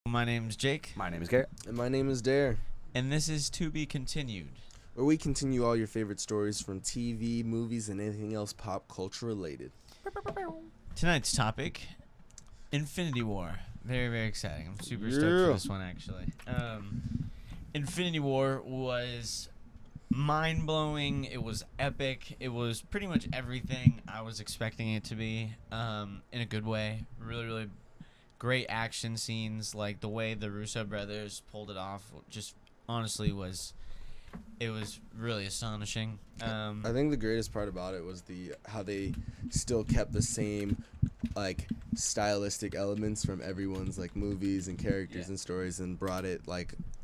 My name's Jake, My name is Garrett. And my name is Dare, and this is To Be Continued. where we continue all your favorite stories from TV, movies, and anything else pop culture related. Tonight's topic, Infinity War. Very, very exciting. I'm super stoked for this one, actually. Infinity War was mind-blowing. It was epic. It was pretty much everything I was expecting it to be, in a good way. Really, really great action scenes. Like, the way the Russo brothers pulled it off just honestly was really astonishing. I think the greatest part about it was how they still kept the same stylistic elements from everyone's movies and characters and stories and brought it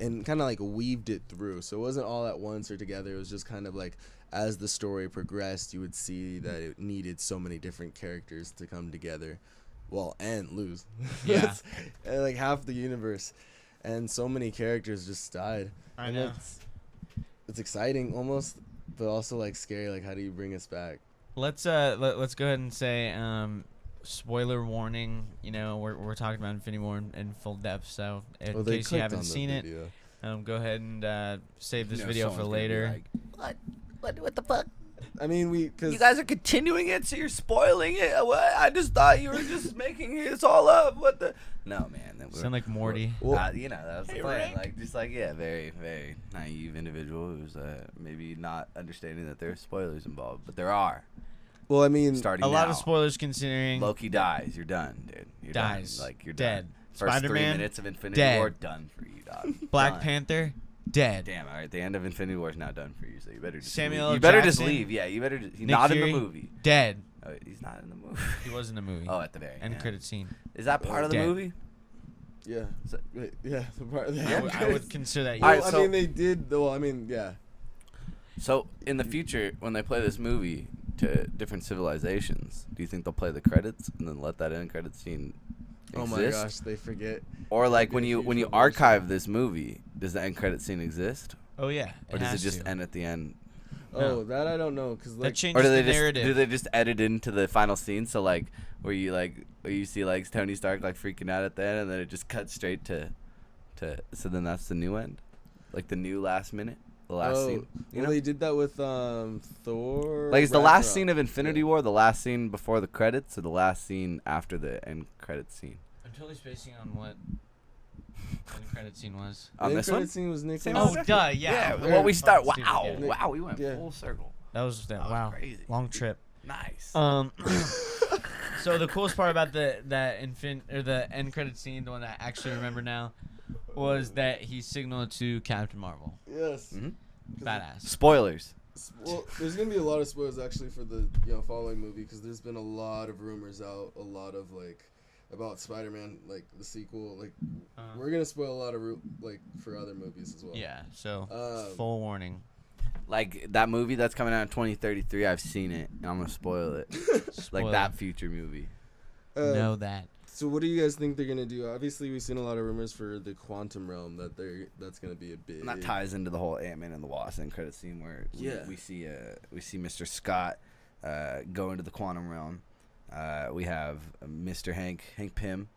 and kind of weaved it through. So it wasn't all at once or together. It was just kind of as the story progressed, you would see that it needed so many different characters to come together. Well, and lose. Yeah. And half the universe. And so many characters just died. I know. It's exciting almost, but also scary. How do you bring us back? Let's go ahead and say spoiler warning. You know, we're talking about Infinity War in full depth, so in case you haven't seen it, go ahead and save this video for later. What the fuck? I mean, because You guys are continuing it, so you're spoiling it. What? I just thought you were just making this all up. What the? No, man. Sound like Morty. That was the plan. Very, very naive individual who's maybe not understanding that there's spoilers involved, but there are. Well, I mean, Starting A lot now. of spoilers considering Loki dies. You're done, dude. You're dies. Done. You're dead. done. First Spider-Man 3 minutes of Infinity dead. War done for you, dog. Black Done. Panther dead. Damn, all right. The end of Infinity War is now done for you, so you better just Samuel leave. L. You better just Jackson, leave. Yeah, you better just. He's Nick not Fury, in the movie. Dead. Oh, he's not in the movie. He was in the movie. Oh, at the very End end. credit scene. Is that part of the Dead. movie? yeah, So- Wait, yeah, the part of the I would consider that. All right, I so- mean, they did. Well, I mean, yeah. So, in the future, when they play this movie to different civilizations, do you think they'll play the credits and then let that end credit scene exist? Oh my gosh, they forget. Or That'd when be a you huge when you revelation. archive this movie, does the end credit scene exist, Oh yeah. or does it has just to. end at the end? Oh, No. that I don't know, because That Or changes do the they just narrative. edit into the final scene? So where you see Tony Stark freaking out at the end, and then it just cuts straight to so then that's the new end, the new last minute, the last scene. You know, they did that with Thor. is the last Ragnarok. scene of Infinity War the last scene before the credits, or the last scene after the end credit scene? I'm totally spacing on what the credit scene was. The On end this credit one? scene was Nick. Same Oh, as- duh, yeah. Well, we start. Fucking Wow, stupid, yeah. wow, we went Yeah. full circle. That was That was wow. crazy. Long trip. Nice. So the coolest part about the end credit scene, the one that I actually remember now, was that he signaled to Captain Marvel. Yes. Mhm. Badass. Spoilers. Well, there's gonna be a lot of spoilers actually for the following movie, because there's been a lot of rumors out, a lot of about Spider-Man, the sequel. We're gonna spoil a lot of for other movies as well. Yeah. So Um, full warning. That movie that's coming out in 2033, I've seen it, and I'm gonna spoil it. Spoiler. That future movie. Know that. So what do you guys think they're gonna do? Obviously, we've seen a lot of rumors for the quantum realm that's gonna be a big. And that ties into the whole Ant-Man and the Wasp end credit scene where we see Mr. Scott go into the quantum realm. We have Mr. Hank Pym.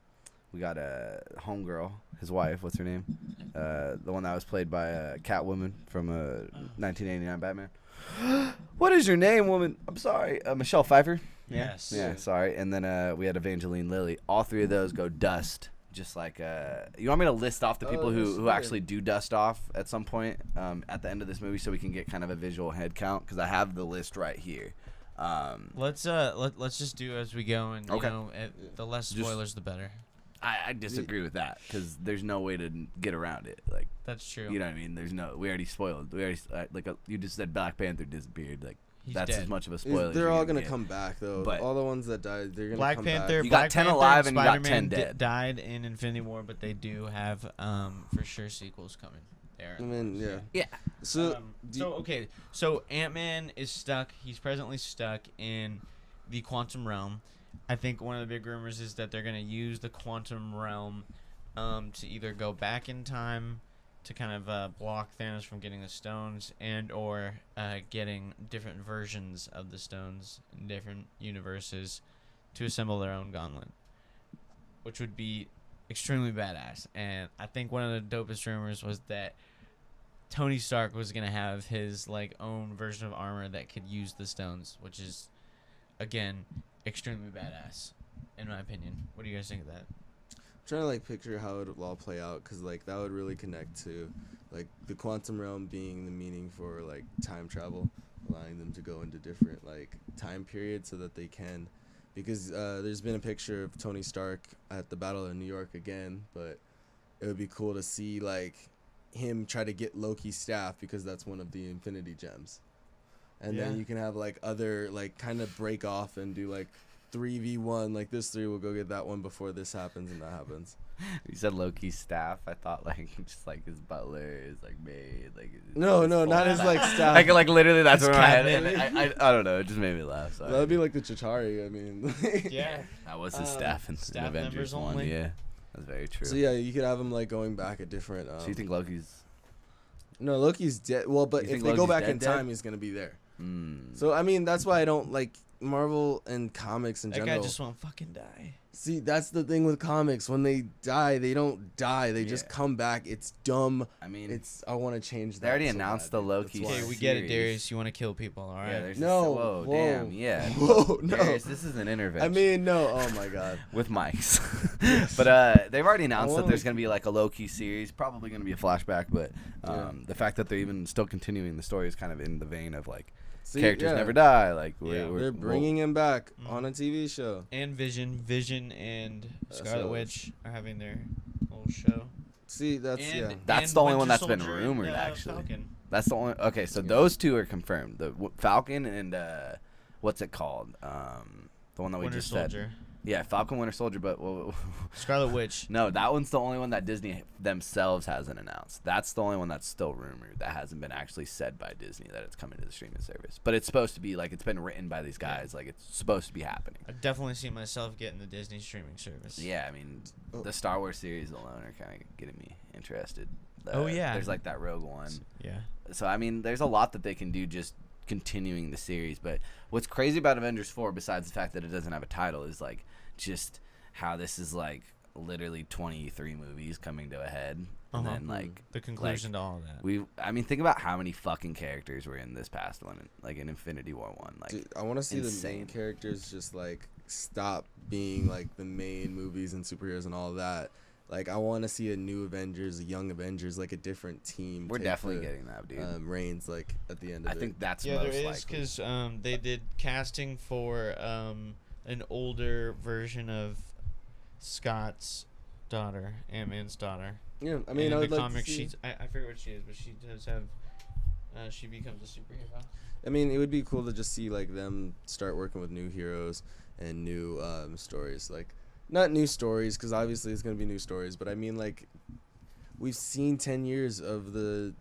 We got a homegirl, his wife. What's her name? The one that was played by Catwoman from 1989 Batman. What is your name, woman? I'm sorry, Michelle Pfeiffer. Yes. Yeah, sorry. And then we had Evangeline Lilly. All three of those go dust. Just you want me to list off the people who actually do dust off at some point at the end of this movie, so we can get kind of a visual head count, because I have the list right here. Let's just do as we go, and Okay. the less spoilers, the better. I disagree with that, because there's no way to get around it. That's true. You know what I mean? We already spoiled. We already you just said Black Panther disappeared. He's That's dead. as much of a spoiler. They're as all you're gonna get. come back though. But- all the ones that died, they're gonna Black come Panther, back. You got Black 10 Panther alive and you got Spider-Man 10 dead. Died in Infinity War, but they do have for sure sequels coming. There. I mean, yeah. Yeah. So, So Ant-Man is stuck. He's presently stuck in the quantum realm. I think one of the big rumors is that they're going to use the quantum realm to either go back in time to kind of block Thanos from getting the stones, and or getting different versions of the stones in different universes to assemble their own gauntlet, which would be extremely badass. And I think one of the dopest rumors was that Tony Stark was gonna have his like own version of armor that could use the stones, which is again extremely badass in my opinion. What do you guys think of that? I'm trying to like picture how it would all play out, because like that would really connect to like the quantum realm being the meaning for like time travel, allowing them to go into different like time periods so that they can, because there's been a picture of Tony Stark at the Battle of New York again, but it would be cool to see like him try to get Loki's staff, because that's one of the Infinity Gems, and then you can have like other like kind of break off and do like 3v1, like this three will go get that one before this happens and that happens. You said Loki's staff. I thought like just like his butler, his like maid, like no, not his like staff. like literally that's His what I had. cabinet. And I don't know. It just made me laugh. Sorry. That would be like the Chitauri. I mean, Yeah. That was his staff in staff Avengers members 1. only. Yeah, that's very true. so yeah, you could have him like going back at different. So you think Loki's? No, Loki's dead. Well, but You if think they go Loki's back in dead? time, he's gonna be there. Mm. So I mean, that's why I don't like Marvel and comics in That general. guy just won't fucking die. See, that's the thing with comics. When they die, they don't die. They just Yeah. come back. It's dumb. I mean, It's. I want to change that. They already so announced bad, the dude. Loki That's why. Okay, we get it, series. Darius. You want to kill people, all right? yeah, there's No, Whoa, whoa. damn, yeah. Whoa, no. Darius, this is an intervention. I mean, no. Oh my god. with mics. But they've already announced that wanna- there's going to be like a Loki series, probably going to be a flashback, but the fact that they're even still continuing the story is kind of in the vein of like See, characters yeah. never die. Like Yeah. They're bringing him back Mhm. on a TV show. And Vision, and Scarlet so- Witch are having their little show. See, that's And, yeah. That's and the only one Winter that's been Soldier rumored, and, actually. Falcon. That's the only. Okay, so those two are confirmed. The Falcon and what's it called? The one that we Winter just Soldier. said. Yeah, Falcon, Winter Soldier. But Scarlet Witch. no, that one's the only one that Disney themselves hasn't announced. That's the only one that's still rumored. That hasn't been actually said by Disney that it's coming to the streaming service. But it's supposed to be like it's been written by these guys. Like it's supposed to be happening. I definitely see myself getting the Disney streaming service. Yeah, I mean, the Star Wars series alone are kind of getting me interested. Oh, yeah. There's like that Rogue One. Yeah. So I mean, there's a lot that they can do just continuing the series. But what's crazy about Avengers 4, besides the fact that it doesn't have a title, is like just how this is like literally 23 movies coming to a head, and then like The conclusion to all of that. I mean, think about how many fucking characters were in this past one, like in Infinity War 1. Like, Dude, I want to see the insane. main characters just like stop being like the main movies and superheroes and all that. Like I want to see a new Avengers, a young Avengers, like a different team. we're take definitely the, getting that, dude. reigns like at the end of I it. think that's Yeah, most there is likely. because they did casting for an older version of Scott's daughter, Ant-Man's daughter. Yeah, I And mean, in I would the like comic, to see. I forget what she is, but she does have. She becomes a superhero. I mean, it would be cool to just see like them start working with new heroes and new stories. Like, not new stories, because obviously it's gonna be new stories. But I mean, like, we've seen 10 years of the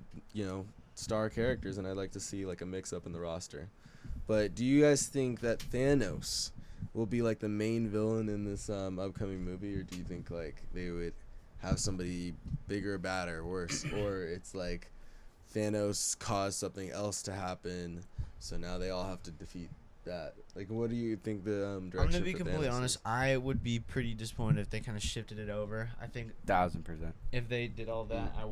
star characters, and I'd like to see like a mix up in the roster. But do you guys think that Thanos will be like the main villain in this upcoming movie, or do you think like they would have somebody bigger, badder, worse, or it's like Thanos caused something else to happen, so now they all have to defeat that? Like, what do you think the direction? I'm gonna be for completely Thanos honest. is? I would be pretty disappointed if they kind of shifted it over. I think 1000%. if they did all that, I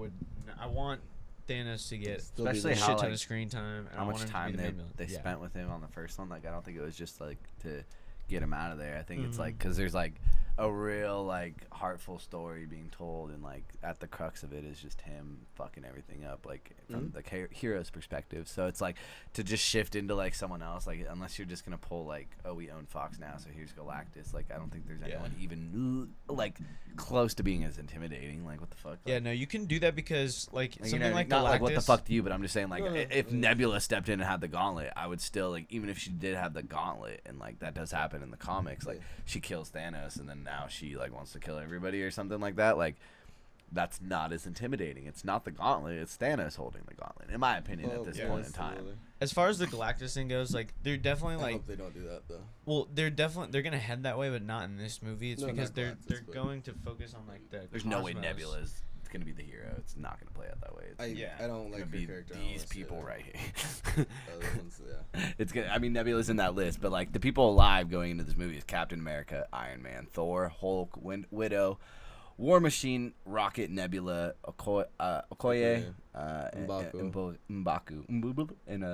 want Thanos to get Still be Especially a the- how, shit ton like, of screen time. And How I much want him to time be the they main villain. they Yeah. spent with him on the first one. Like, I don't think it was just like to get him out of there. I think it's Mhm. like because there's like a real like heartful story being told, and like at the crux of it is just him fucking everything up, like from the hero's perspective. So it's like to just shift into like someone else, like unless you're just gonna pull like, oh, we own Fox now, so here's Galactus. Like I don't think there's anyone even like close to being as intimidating. Like what the fuck? Yeah, Like, no, you can do that because like you something know, like not Galactus. like what the fuck to you, but I'm just saying like No, no, if yeah. Nebula stepped in and had the gauntlet, I would still like, even if she did have the gauntlet, and like that does happen in the comics, like Yeah. she kills Thanos and then now she like wants to kill everybody or something like that, like that's not as intimidating. It's not the gauntlet, it's Thanos holding the gauntlet, in my opinion, at this yeah. point in time. As far as the Galactus thing goes, like they're definitely I like, hope they don't do that though. well, they're gonna head that way, but not in this movie. It's No, because not they're Galactus, but- going to focus on like the. There's no way cosmos. Nebula is gonna be the hero. It's not gonna play out that way. It's Yeah. I don't gonna like her be character. I these wanna see people that. right here. Other ones, yeah. It's gonna. I mean, Nebula's in that list, but like the people alive going into this movie is Captain America, Iron Man, Thor, Hulk, Widow, War Machine, Rocket, Nebula, Okoye, M'Baku. M'Baku. And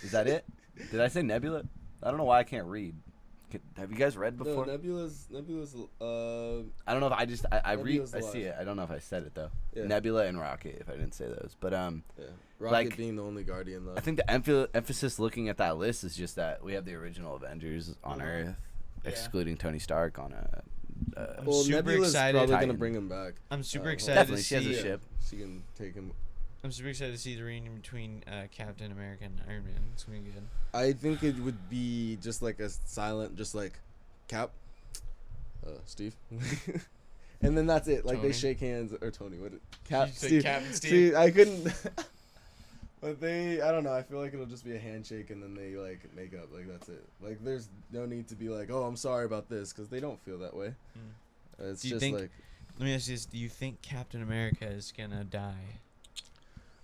is that it? Did I say Nebula? I don't know why I can't read. Have you guys read before? No, Nebula's. I don't know if I read. I see it. I don't know if I said it though. Yeah. Nebula and Rocket. If I didn't say those, but Yeah. Rocket like, being the only Guardian though. I think the emphasis looking at that list is just that we have the original Avengers on Earth, excluding Tony Stark on a. Well, super Nebula's excited. probably gonna bring him back. I'm super excited. Definitely, to she has see a ship. She can take him. I'm super excited to see the reunion between Captain America and Iron Man. It's gonna be good. I think it would be just like a silent, just like Cap, Steve, and then that's it. Like Tony. they shake hands, or Tony. What? Cap, You said Steve. Cap and Steve. See, I couldn't. But I don't know. I feel like it'll just be a handshake, and then they like make up. Like that's it. Like there's no need to be like, oh, I'm sorry about this, because they don't feel that way. It's Do you just think- like. Let me ask you this: do you think Captain America is gonna die?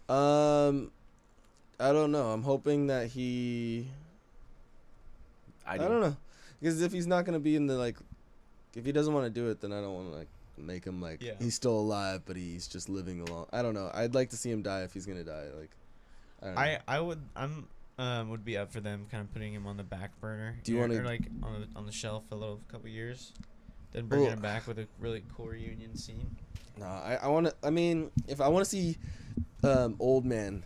I don't know. I'm hoping that he. I don't know, because if he's not gonna be in the like, if he doesn't want to do it, then I don't want to like make him like he's still alive, but he's just living along. I don't know. I'd like to see him die if he's gonna die. Like, I don't know. I would be up for them kind of putting him on the back burner. Do you wanna- or like on the shelf for a couple years, then bringing him back with a really cool reunion scene. No, I want to. I mean, if I want to see, old man,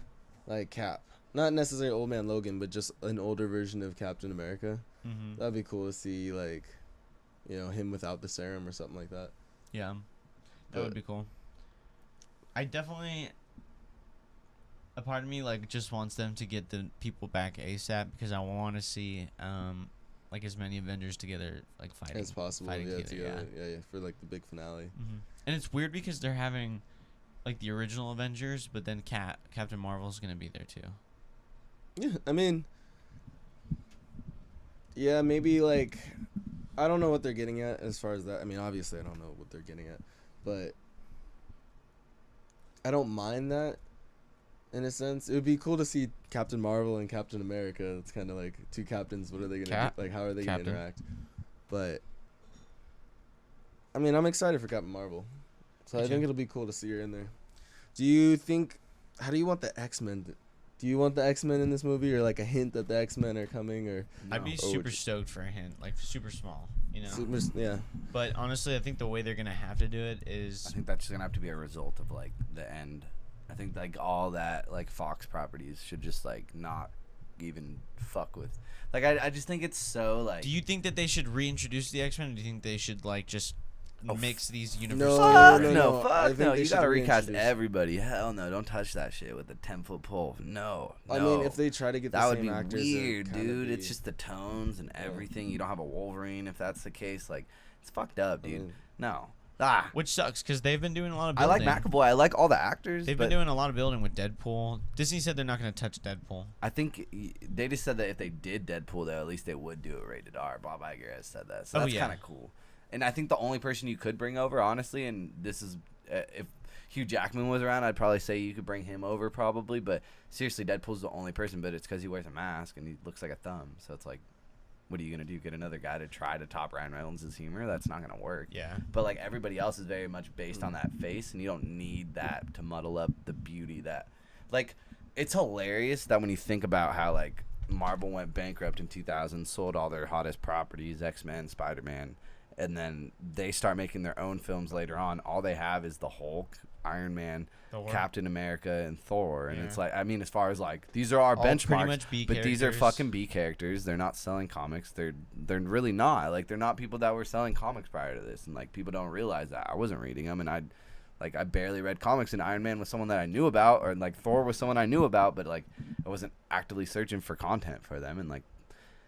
like Cap, not necessarily old man Logan, but just an older version of Captain America. Mm-hmm. That'd be cool to see, like, him without the serum or something like that. Yeah, that would be cool. I definitely. A part of me like just wants them to get the people back ASAP because I want to see like as many Avengers together like fighting As possible, fighting yeah, together. yeah, for like the big finale. Mm-hmm. And it's weird because they're having like the original Avengers, but then Captain Marvel's gonna be there too. Yeah, I mean, yeah, maybe like, I don't know what they're getting at as far as that. I mean, obviously I don't know what they're getting at, but I don't mind that. In a sense, it would be cool to see Captain Marvel and Captain America. It's kind of like two captains. What are they gonna do? Like? How are they gonna interact? But I mean, I'm excited for Captain Marvel, so I think it'll be cool to see her in there. Do you think? How do you want the X-Men? Do you want the X-Men in this movie, or like a hint that the X-Men are coming? Or I'd be super stoked for a hint, like super small, yeah. But honestly, I think the way they're gonna have to do it is. I think that's just gonna have to be a result of like the end. I think like all that like Fox properties should just like not even fuck with. Like I just think it's so like. Do you think that they should reintroduce the X-Men? Or do you think they should like just mix these universes? Fuck together? no. You gotta recast everybody. Hell no, don't touch that shit with a 10-foot pole. No. I mean, if they try to get the that same would be actors, weird, dude. It's just the tones and everything. You don't have a Wolverine if that's the case. Like, it's fucked up, dude. No. Which sucks because they've been doing a lot of I building. like McAvoy. I like all the actors. They've been doing a lot of building with Deadpool. Disney said they're not going to touch Deadpool. I think they just said that if they did Deadpool, though, at least they would do it rated R. Bob Iger has said that. So that's kind of cool. And I think the only person you could bring over, honestly, and this is if Hugh Jackman was around, I'd probably say you could bring him over probably. But seriously, Deadpool's the only person, but it's because he wears a mask and he looks like a thumb. So it's like, what are you going to do? Get another guy to try to top Ryan Reynolds' humor? That's not going to work. Yeah. But, like, everybody else is very much based on that face, and you don't need that to muddle up the beauty that... Like, it's hilarious that when you think about how, like, Marvel went bankrupt in 2000, sold all their hottest properties, X-Men, Spider-Man, and then they start making their own films later on. All they have is the Hulk, Iron Man, Captain America, and Thor. And it's like, I mean, as far as like, these are our benchmarks, but these are fucking B characters. They're not selling comics. They're really not. Like, they're not people that were selling comics prior to this. And like, people don't realize that. I wasn't reading them, and I barely read comics, and Iron Man was someone that I knew about, or like Thor was someone I knew about, but like, I wasn't actively searching for content for them. And like,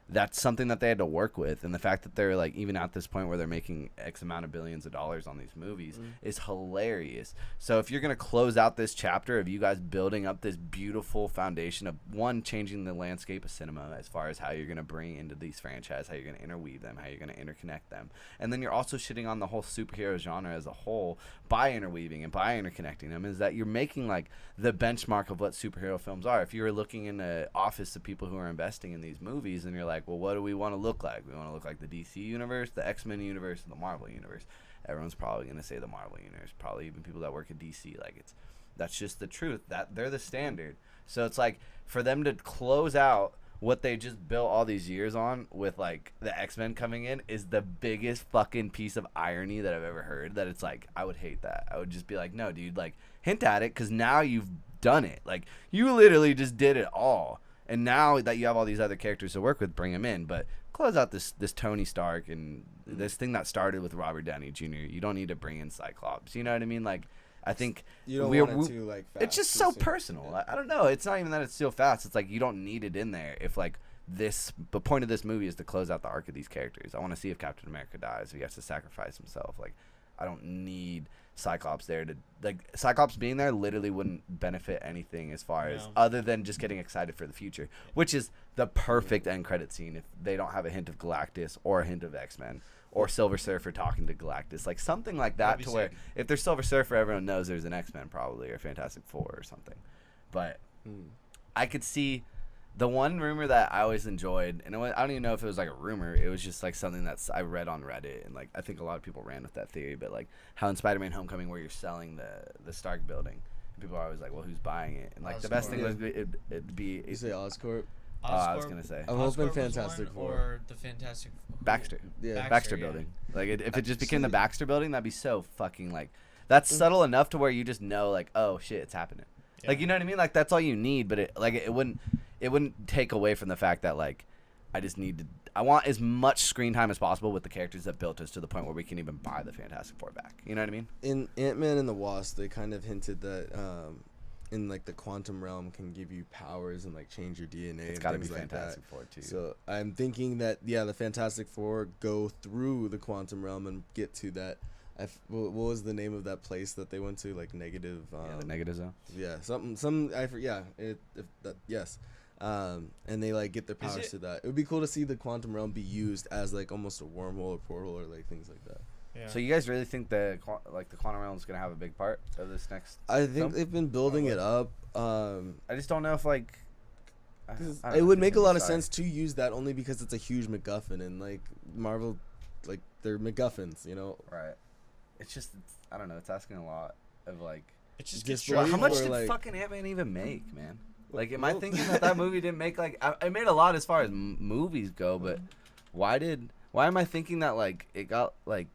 that's something that they had to work with, and the fact that they're like even at this point where they're making X amount of billions of dollars on these movies is hilarious. So if you're gonna close out this chapter of you guys building up this beautiful foundation of one, changing the landscape of cinema as far as how you're gonna bring into these franchises, how you're gonna interweave them, how you're gonna interconnect them, and then you're also shitting on the whole superhero genre as a whole by interweaving and by interconnecting them, is that you're making like the benchmark of what superhero films are. If you were looking in an office of people who are investing in these movies, and you're like, well, what do we want to look like? We want to look like the DC universe, the X-Men universe, and the Marvel universe. everyone's probably gonna say the Marvel universe, probably even people that work at DC. Like that's just the truth. That they're the standard. So it's like for them to close out what they just built all these years on with like the X-Men coming in is the biggest fucking piece of irony that I've ever heard. That it's like I would hate that. I would just be like, no, dude, like hint at it because now you've done it. Like you literally just did it all, and now that you have all these other characters to work with, bring them in. But close out this Tony Stark and this thing that started with Robert Downey Jr. You don't need to bring in Cyclops. You know what I mean? Like I think you don't want it too like fast. It's just so personal. Yeah. I don't know. It's not even that it's so fast. It's like you don't need it in there. If like the point of this movie is to close out the arc of these characters. I want to see if Captain America dies, if he has to sacrifice himself. Like I don't need Cyclops there to like Cyclops being there literally wouldn't benefit anything as far as other than just getting excited for the future, which is the perfect end credit scene if they don't have a hint of Galactus or a hint of X-Men. Or Silver Surfer talking to Galactus, like something like that, to where if there's Silver Surfer, everyone knows there's an X-Men probably or Fantastic Four or something. But I could see the one rumor that I always enjoyed, and I don't even know if it was like a rumor. It was just like something that's I read on Reddit, and like I think a lot of people ran with that theory. But like how in Spider-Man: Homecoming, where you're selling the Stark building, people are always like, well, who's buying it? And like the best thing was it'd be you say Oscorp. I was gonna say. I'm hoping Fantastic Four. Or the Fantastic Baxter. Yeah. Baxter building. Like if it just became the Baxter building, that'd be so fucking like that's subtle enough to where you just know like, oh shit, it's happening. Yeah. Like you know what I mean? Like that's all you need, but it wouldn't take away from the fact that like I want as much screen time as possible with the characters that built us to the point where we can even buy the Fantastic Four back. You know what I mean? In Ant-Man and the Wasp, they kind of hinted that in like the quantum realm can give you powers and like change your DNA. It's got to be like Fantastic Four too. So I'm thinking that the Fantastic Four go through the quantum realm and get to that. What was the name of that place that they went to? Like negative. The negative zone. Yeah, yes. And they like get their powers to that. It would be cool to see the quantum realm be used as like almost a wormhole or portal or like things like that. Yeah. So you guys really think the quantum realm is gonna have a big part of this next? I think film? They've been building it up. I just don't know if like. It would make a lot of sense to use that only because it's a huge MacGuffin and like Marvel, like they're MacGuffins, you know. Right. It's just I don't know. It's asking a lot of like. It's just how much did fucking Ant-Man even make, man? Like, am I thinking that movie didn't make like? I made a lot as far as movies go, but why am I thinking that like it got like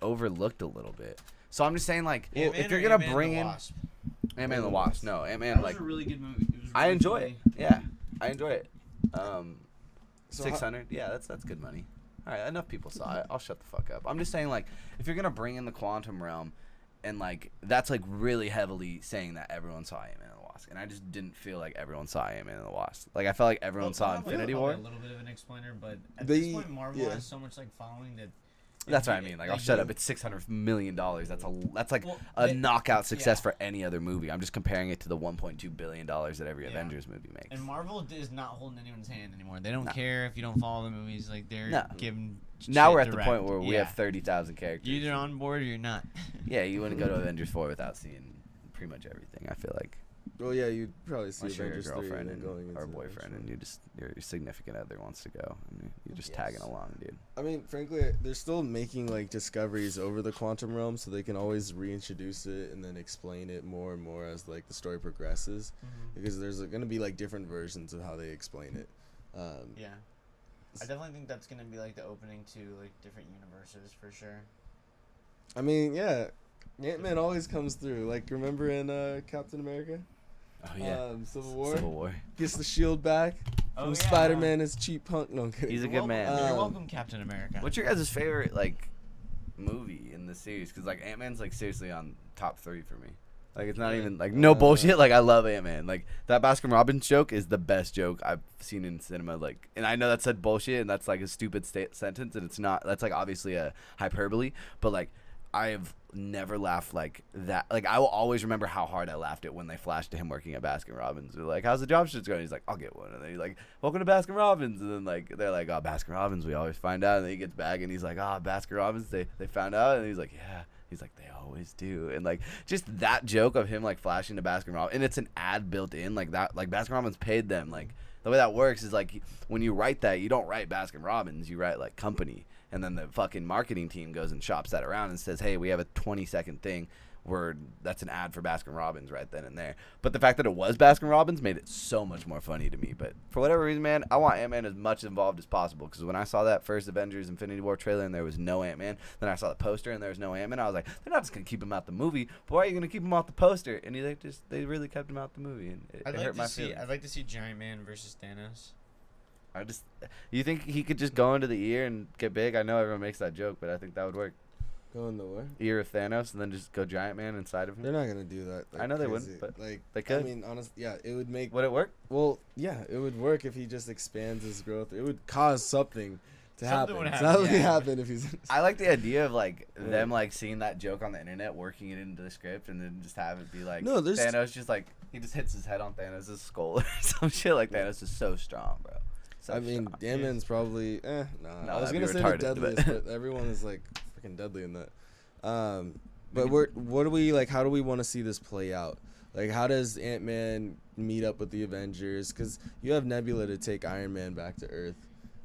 overlooked a little bit? So I'm just saying like if you're gonna bring in Ant-Man and the Wasp, no Ant-Man like was a really good movie. It was I enjoy it. Yeah, I enjoy it. 600. Yeah, that's good money. All right, enough people saw it. I'll shut the fuck up. I'm just saying like if you're gonna bring in the quantum realm, and like that's like really heavily saying that everyone saw Ant-Man and the Wasp, and I just didn't feel like everyone saw Ant-Man and the Wasp. Like I felt like everyone saw Infinity War. A little bit of an explainer, but at this point, Marvel has so much like following that. That's what I mean. Like I'll shut up. It's $600 million. That's like a knockout success for any other movie. I'm just comparing it to the $1.2 billion that every Avengers movie makes. And Marvel is not holding anyone's hand anymore. They don't care if you don't follow the movies. Like they're giving. Now we're at the point where we have 30,000 characters. You're either on board or you're not. Yeah, you wouldn't go to Avengers 4 without seeing pretty much everything. I feel like. Well, yeah, you'd probably see Avengers your girlfriend and going or boyfriend, and your significant other wants to go, and you're just tagging along, dude. I mean, frankly, they're still making like discoveries over the quantum realm, so they can always reintroduce it and then explain it more and more as like the story progresses, because there's gonna be like different versions of how they explain it. Yeah, I definitely think that's gonna be like the opening to like different universes for sure. I mean, yeah, Ant-Man always comes through. Like, remember in Captain America? Oh yeah, Civil War. Civil War Gets the shield back from Spider-Man as cheap punk. No, I'm kidding. He's a good man. You're welcome, Captain America. What's your guys' favorite like movie in the series? Because like Ant-Man's like seriously on top 3 for me. Like it's not even like no bullshit. Like I love Ant-Man. Like that Baskin Robbins joke is the best joke I've seen in cinema. Like, and I know that said bullshit and that's like a stupid sentence and it's not. That's like obviously a hyperbole, but like I have never laughed like that. Like I will always remember how hard I laughed at when they flashed to him working at Baskin Robbins. They're like, "How's the job search going?" He's like, "I'll get one." And then he's like, "Welcome to Baskin Robbins." And then like they're like, "Oh, Baskin Robbins, we always find out." And then he gets back and he's like, "Oh, Baskin Robbins, they found out." And he's like, "Yeah." He's like, "They always do." And like just that joke of him like flashing to Baskin Robbins, and it's an ad built in like that. Like Baskin Robbins paid them. Like the way that works is like when you write that, you don't write Baskin Robbins, you write like company. And then the fucking marketing team goes and shops that around and says, hey, we have a 20-second thing where that's an ad for Baskin-Robbins right then and there. But the fact that it was Baskin-Robbins made it so much more funny to me. But for whatever reason, man, I want Ant-Man as much involved as possible, because when I saw that first Avengers Infinity War trailer and there was no Ant-Man, then I saw the poster and there was no Ant-Man, I was like, they're not just going to keep him out the movie, but why are you going to keep him out the poster? And they really kept him out the movie, and it hurt my feelings. I'd like to see Giant Man versus Thanos. You think he could just go into the ear and get big? I know everyone makes that joke, but I think that would work. Go in the what? Ear of Thanos, and then just go Giant Man inside of him. They're not gonna do that. I know they wouldn't, but like they could. I mean, honestly, yeah, it would make. Would it work? Well, yeah, it would work if he just expands his growth. It would cause something to happen. Would Something would happen if he's. I like the idea of like them like seeing that joke on the internet, working it into the script, and then just have it be like Thanos just like he just hits his head on Thanos' skull or some shit. Like Thanos is so strong, bro. I mean, Ant-Man's probably No, I was gonna say the deadliest, but everyone is like freaking deadly in that. But what do we like? How do we want to see this play out? Like, how does Ant-Man meet up with the Avengers? Because you have Nebula to take Iron Man back to Earth.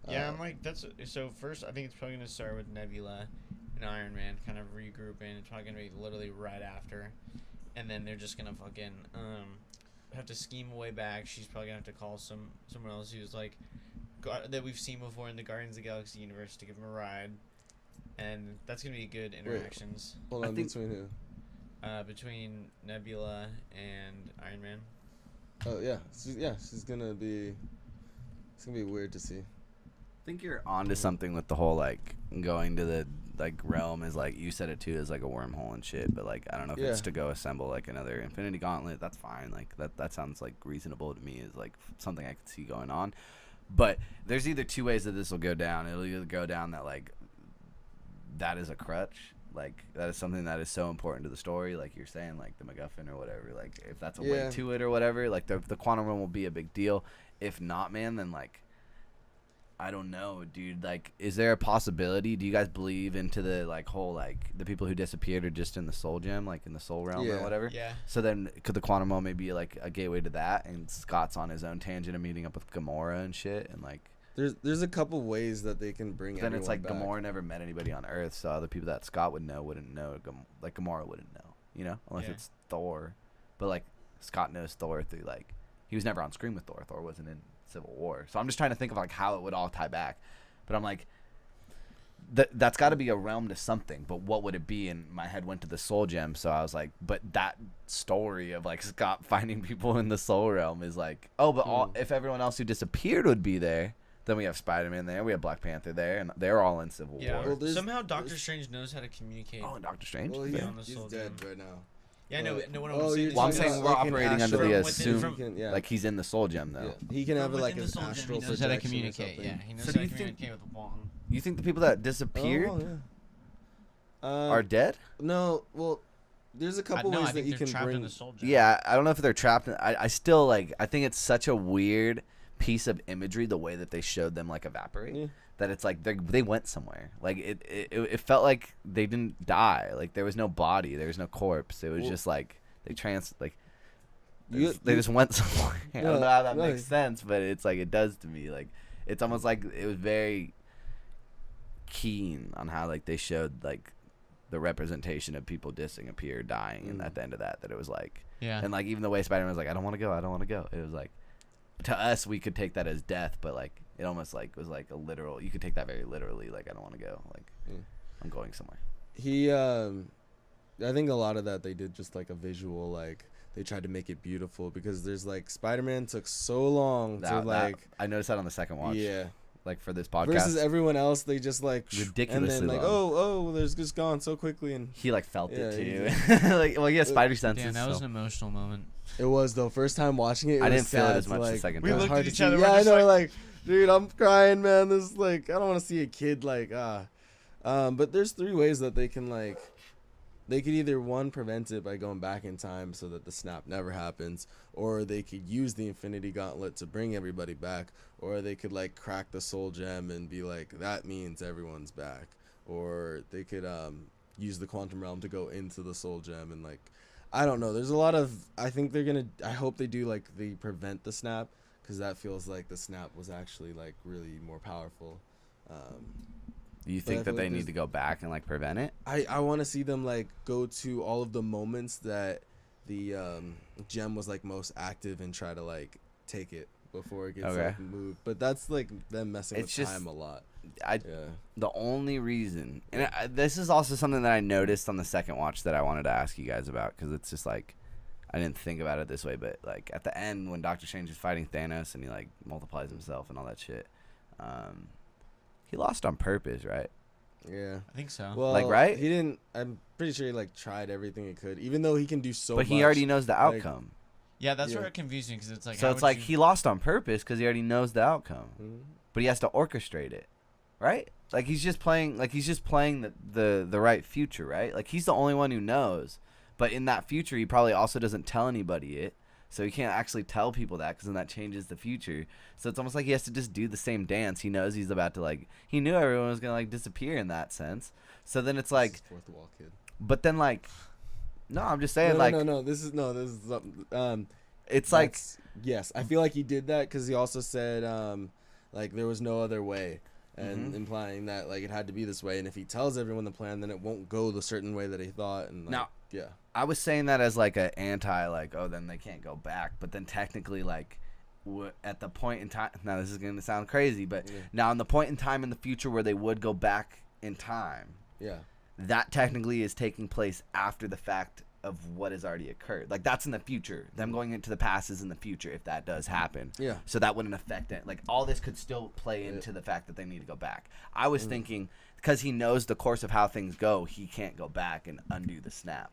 Yeah, I'm like so. First, I think it's probably gonna start with Nebula and Iron Man kind of regrouping. It's probably gonna be literally right after, and then they're just gonna fucking have to scheme a way back. She's probably gonna have to call someone else who's like that we've seen before in the Guardians of the Galaxy universe to give him a ride. And that's gonna be good interactions. Wait, hold on, between who? Between Nebula and Iron Man. Oh yeah, she's gonna be. It's gonna be weird to see. I think you're onto something with the whole like going to the like realm is like you said it too is like a wormhole and shit. But like I don't know if it's to go assemble like another Infinity Gauntlet. That's fine. Like that sounds like reasonable to me. Is like something I could see going on. But there's either two ways that this will go down. It'll either go down that like. That is a crutch, like that is something that is so important to the story, like you're saying, like the MacGuffin or whatever, like if that's a way to it or whatever, like the quantum realm will be a big deal. If not, man, then like I don't know, dude, like is there a possibility, do you guys believe into the like whole like the people who disappeared are just in the soul gem, like in the soul realm or whatever? So then could the quantum realm maybe like a gateway to that, and Scott's on his own tangent of meeting up with Gamora and shit, and like There's a couple ways that they can bring. Then it's like back. Gamora never met anybody on Earth, so other people that Scott wouldn't know. Like Gamora wouldn't know, you know, unless it's Thor. But like Scott knows Thor through like he was never on screen with Thor. Thor wasn't in Civil War, so I'm just trying to think of like how it would all tie back. But I'm like, that's got to be a realm to something. But what would it be? And my head went to the Soul Gem, so I was like, but that story of like Scott finding people in the Soul Realm is like, oh, but if everyone else who disappeared would be there. Then we have Spider-Man there. We have Black Panther there, and they're all in Civil War. Well, somehow Doctor Strange knows how to communicate. Oh, and Doctor Strange? Well, he's dead right now. Yeah, no. What I'm saying we're operating under the assume, like he's in the Soul Gem though. Yeah. He can have like an astral projection. He knows how to communicate. Yeah, he knows how to communicate with Wong. You think the people that disappeared are dead? No. Well, there's a couple ways that you can bring. In the Soul Gem. Yeah, I don't know if they're trapped. I still like. I think it's such a weird piece of imagery the way that they showed them like evaporate that it's like they went somewhere, like it felt like they didn't die, like there was no body, there was no corpse, it was just like they just went somewhere. I don't know how that makes sense, but it's like it does to me. Like it's almost like it was very keen on how like they showed like the representation of people disappear dying and at the end of that it was like and like even the way Spider-Man was like I don't want to go, it was like to us, we could take that as death, but like it almost like was like a literal. You could take that very literally. Like I don't want to go. Like I'm going somewhere. I think a lot of that they did just like a visual. Like they tried to make it beautiful because there's like Spider-Man took so long to like. I noticed that on the second watch. Yeah. Like for this podcast. Versus everyone else, they just like ridiculously and then like long. there's just gone so quickly and he like felt it too. Like well, yeah, Spider senses. Yeah, that was an emotional moment. It was though. First time watching it, I didn't feel sad, it as much like, the second we time. looked at each other. Yeah, I know. Like, dude, I'm crying, man. This like I don't want to see a kid like But there's three ways that they can like. They could either one prevent it by going back in time so that the snap never happens, or they could use the Infinity Gauntlet to bring everybody back, or they could like crack the Soul Gem and be like that means everyone's back, or they could use the Quantum Realm to go into the Soul Gem and like. I don't know. There's a lot of. I think they're gonna. I hope they do like they prevent the snap because that feels like the snap was actually like really more powerful. Do you think that they need to go back and like prevent it? I want to see them like go to all of the moments that the gem was like most active and try to like take it before it gets like moved. But that's like them messing with time a lot. The only reason, and this is also something that I noticed on the second watch that I wanted to ask you guys about, because it's just like I didn't think about it this way, but like at the end when Doctor Strange is fighting Thanos and he like multiplies himself and all that shit, he lost on purpose, right? Yeah, I think so. Well, like, right? He didn't. I'm pretty sure he like tried everything he could, even though he can do so much. But he already knows the outcome. Yeah, that's where it confused me, because it's like. So it's like he lost on purpose because he already knows the outcome, but he has to orchestrate it, right? Like he's just playing the right future, right? Like he's the only one who knows, but in that future he probably also doesn't tell anybody it. So he can't actually tell people that, because then that changes the future. So it's almost like he has to just do the same dance. He knows he's about to like. He knew everyone was gonna like disappear in that sense. So then it's like. Fourth wall kid. But then like, no, I'm just saying no. This is It's like yes, I feel like he did that because he also said like there was no other way, and implying that like it had to be this way. And if he tells everyone the plan, then it won't go the certain way that he thought. And like, now, yeah. I was saying that as like an anti, like, oh, then they can't go back. But then technically, like, at the point in time, now this is going to sound crazy, but now in the point in time in the future where they would go back in time, that technically is taking place after the fact of what has already occurred. Like, that's in the future. Them going into the past is in the future if that does happen. Yeah. So that wouldn't affect it. Like, all this could still play into the fact that they need to go back. I was thinking, because he knows the course of how things go, he can't go back and undo the snap.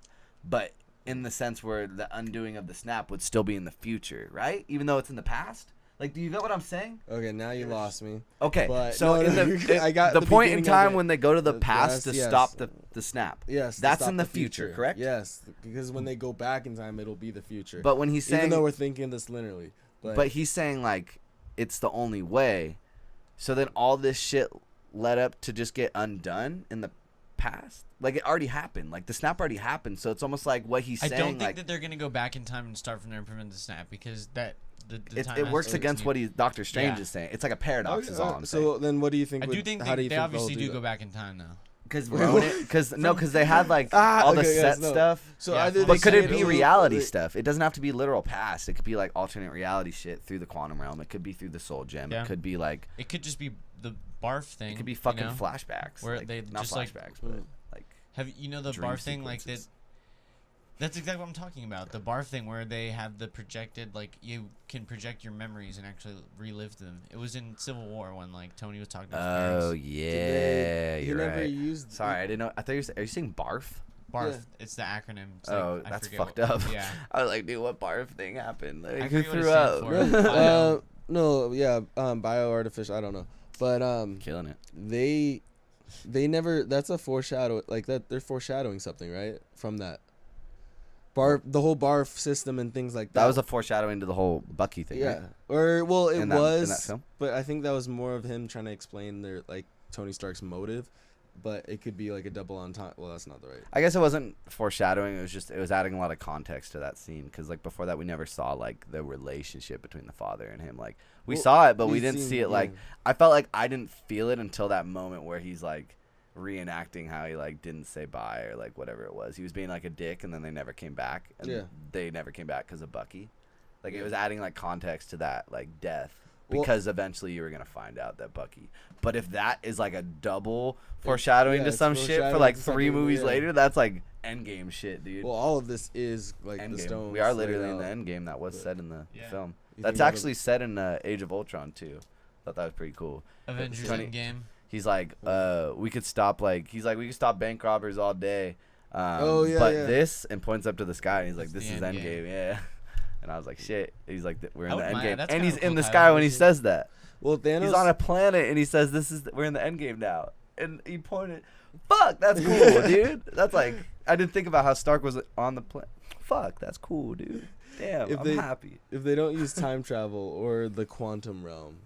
But in the sense where the undoing of the snap would still be in the future, right? Even though it's in the past? Like, do you get what I'm saying? Okay, now you lost me. Okay, but so I got the point in time when they go to the past to stop the snap. Yes, that's in the future, correct? Yes, because when they go back in time, it'll be the future. But when he's saying, even though we're thinking this linearly, but he's saying like it's the only way. So then all this shit led up to just get undone in the past. Like, it already happened. Like, the snap already happened. So it's almost like what he's saying. I don't think like, that they're gonna go back in time and start from there and prevent the snap, because that. It works against what Doctor Strange is saying. It's like a paradox. Is all I'm saying. So then, what do you think? I do think they obviously do go back in time now. Because they had like all the set stuff. So but could it be reality stuff? It doesn't have to be literal past. It could be like alternate reality shit through the quantum realm. It could be through the soul gem. It could be like. It could just be the barf thing. It could be fucking flashbacks. Where like, they not just flashbacks, but like. Have you know the barf thing like that? That's exactly what I'm talking about. The barf thing where they have the projected, like, you can project your memories and actually relive them. It was in Civil War when, like, Tony was talking to his parents. Oh, yeah. You're right. Used Sorry, I didn't know. I thought are you saying barf? Barf. Yeah. It's the acronym. It's like, that's fucked up. Yeah. I was like, dude, what barf thing happened? Like, I who threw up? Bio artificial. I don't know. But killing it. They never. That's a foreshadow. Like that, they're foreshadowing something, right? From that. Barf, the whole barf system and things like that. That was a foreshadowing to the whole Bucky thing, right? Or well, it was in that film? But I think that was more of him trying to explain their like Tony Stark's motive. But it could be like a double entendre. Well, that's not the right. I guess it wasn't foreshadowing. It was adding a lot of context to that scene, because like before that we never saw like the relationship between the father and him. Like we saw it, but we didn't see it. Like I felt like I didn't feel it until that moment where he's like reenacting how he like didn't say bye or like whatever it was. He was being like a dick, and then they never came back, and they never came back because of Bucky. Like it was adding like context to that like death, because eventually you were gonna find out that Bucky. But if that is like a double foreshadowing to some shit for like 3 movies later, that's like Endgame shit, dude. Well, all of this is like Endgame. The Stones. We are literally in the Endgame that was said in the film. That's actually said in Age of Ultron too. Thought that was pretty cool. Avengers Endgame. He's like, we could stop we could stop bank robbers all day. This, and points up to the sky, and he's like, this is Endgame, yeah. And I was like, shit. He's like, we're in the Endgame, and he's in the sky when he says that. Well, Thanos, he's on a planet, and he says, we're in the Endgame now, and he pointed. Fuck, that's cool, dude. That's like, I didn't think about how Stark was on the planet. Fuck, that's cool, dude. Damn, I'm happy. If they don't use time travel or the quantum realm,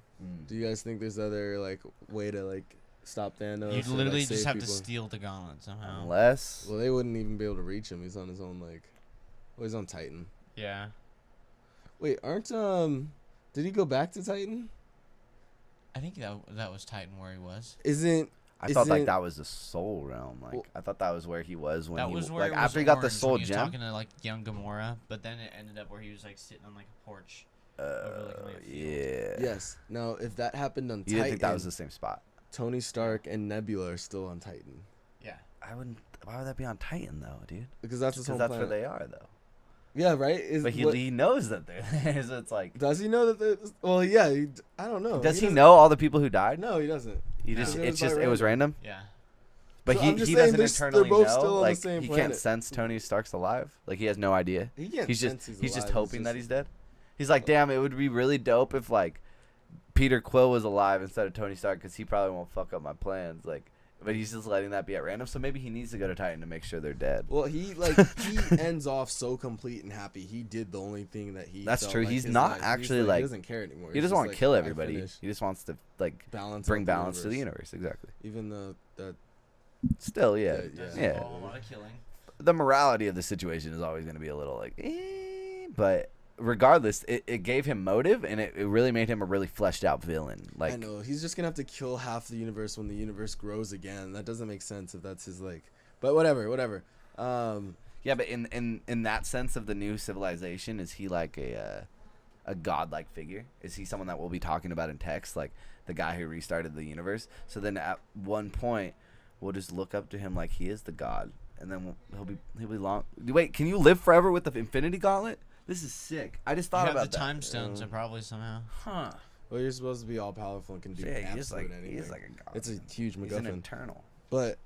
do you guys think there's other like way to like stop Thanos? You'd literally just have to steal the gauntlet somehow. Unless, well, they wouldn't even be able to reach him. He's on his own he's on Titan. Yeah. Wait, did he go back to Titan? I think that was Titan where he was. Isn't I thought like that was the soul realm. Like I thought that was where he was when that was where like it was after he got the orange soul when he was gem. talking to like young Gamora, but then it ended up where he was like sitting on like a porch. Yeah. Yes. Now, if that happened on You Titan, didn't think that was the same spot? Tony Stark and Nebula are still on Titan. Yeah. I wouldn't. Why would that be on Titan though, dude? Because that's his whole that's planet. where they are though. Yeah, right. But he knows that they're there, so it's like. Does he know that? Well, yeah. I don't know. Does he know all the people who died? No, he doesn't. He just. It's just. It was random. Yeah. But So he doesn't internally they're both know. still on Like the same he planet. can't sense Tony Stark's alive. Like he has no idea. He can't He's sense just. he's Just alive. hoping that he's dead. He's like, damn, it would be really dope if like Peter Quill was alive instead of Tony Stark, because he probably won't fuck up my plans. Like, but he's just letting that be at random. So maybe he needs to go to Titan to make sure they're dead. Well, he ends off so complete and happy. He did the only thing that he. That's felt true. like He's his not life. actually He like. doesn't care anymore. He doesn't want to kill everybody. He just wants to like bring balance to the universe. Exactly. Even though that. Still, yeah. A lot of killing. The morality of the situation is always going to be a little like, but regardless, it gave him motive, and it really made him a really fleshed out villain. Like, I know he's just gonna have to kill half the universe when the universe grows again. That doesn't make sense if that's his like. But whatever. Yeah, but in that sense of the new civilization, is he like a godlike figure? Is he someone that we'll be talking about in text, like the guy who restarted the universe? So then at one point, we'll just look up to him like he is the god, and then he'll be long. Wait, can you live forever with the Infinity Gauntlet? This is sick. I just thought about the that. time stones, and probably somehow. Huh. Well, you're supposed to be all powerful and can do Yeah, absolute anything. he's like a god. It's a huge He's an MacGuffin. Eternal. But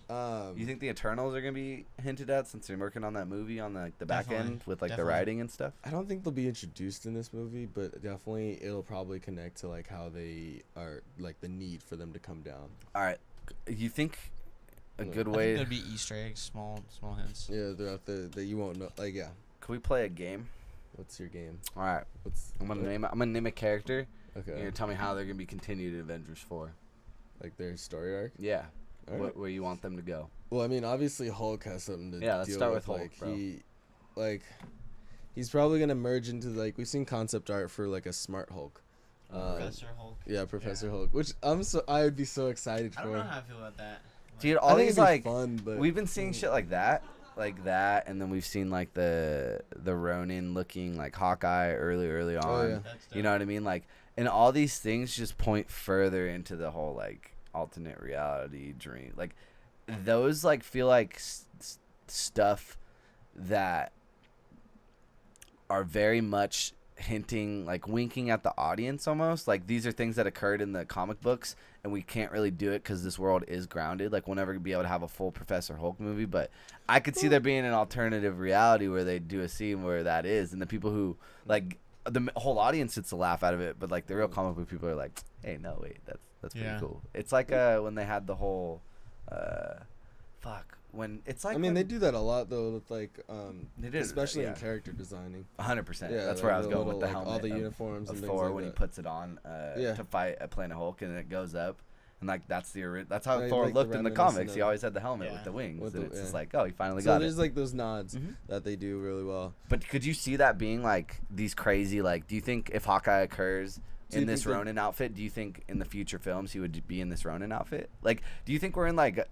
You think the Eternals are gonna be hinted at since they're working on that movie on the back Definitely. end with like the Definitely. writing and stuff? I don't think they'll be introduced in this movie, but definitely it'll probably connect to like how they are, like the need for them to come down. All right, you think a No. good I way? think there'd be Easter eggs, small hints. Yeah, throughout that you won't know. Like, yeah. Could we play a game? What's your game? All right, I'm gonna name a character. Okay. You're gonna tell me how they're gonna be continued in Avengers 4. Like their story arc. Yeah. All right. Where you want them to go? Well, I mean, obviously Hulk has something to Yeah, let's deal start with. with Hulk, bro. He's probably gonna merge into like we've seen concept art for like a smart Hulk. Professor Hulk. Yeah, Professor Hulk, which I would be so excited for. I don't know how I feel about that. Dude, I all think these it'd be like fun, but we've been seeing shit like that, and then we've seen like the Ronin looking like Hawkeye early on. Oh, yeah. That's You know what I mean? Like, and all these things just point further into the whole like alternate reality dream. Like, those like feel like stuff that are very much hinting, like winking at the audience almost. Like, these are things that occurred in the comic books, and we can't really do it because this world is grounded. Like, we'll never be able to have a full Professor Hulk movie, but I could see there being an alternative reality where they do a scene where that is, and the people who like the whole audience gets a laugh out of it, but like the real comic book people are like, hey, no, wait, that's pretty cool. It's like when they had the whole when it's like, I mean, they do that a lot though with like They did, especially in yeah. character designing. 100%. Yeah, That's like where I was the going with little, the like, helmet. all the of- uniforms of and things Thor like when that. he puts it on to fight a Planet Hulk, and it goes up. And like that's how I Thor like the looked in the reminiscent comics. He of- always had the helmet with Yeah. the wings, With and the- it's just yeah. like, oh, he finally So got there's it. like those nods Mhm. that they do really well. But could you see that being like these crazy, like, do you think if Hawkeye occurs Do you in this think that- Ronin outfit, do you think in the future films he would be in this Ronin outfit? Like, do you think we're in like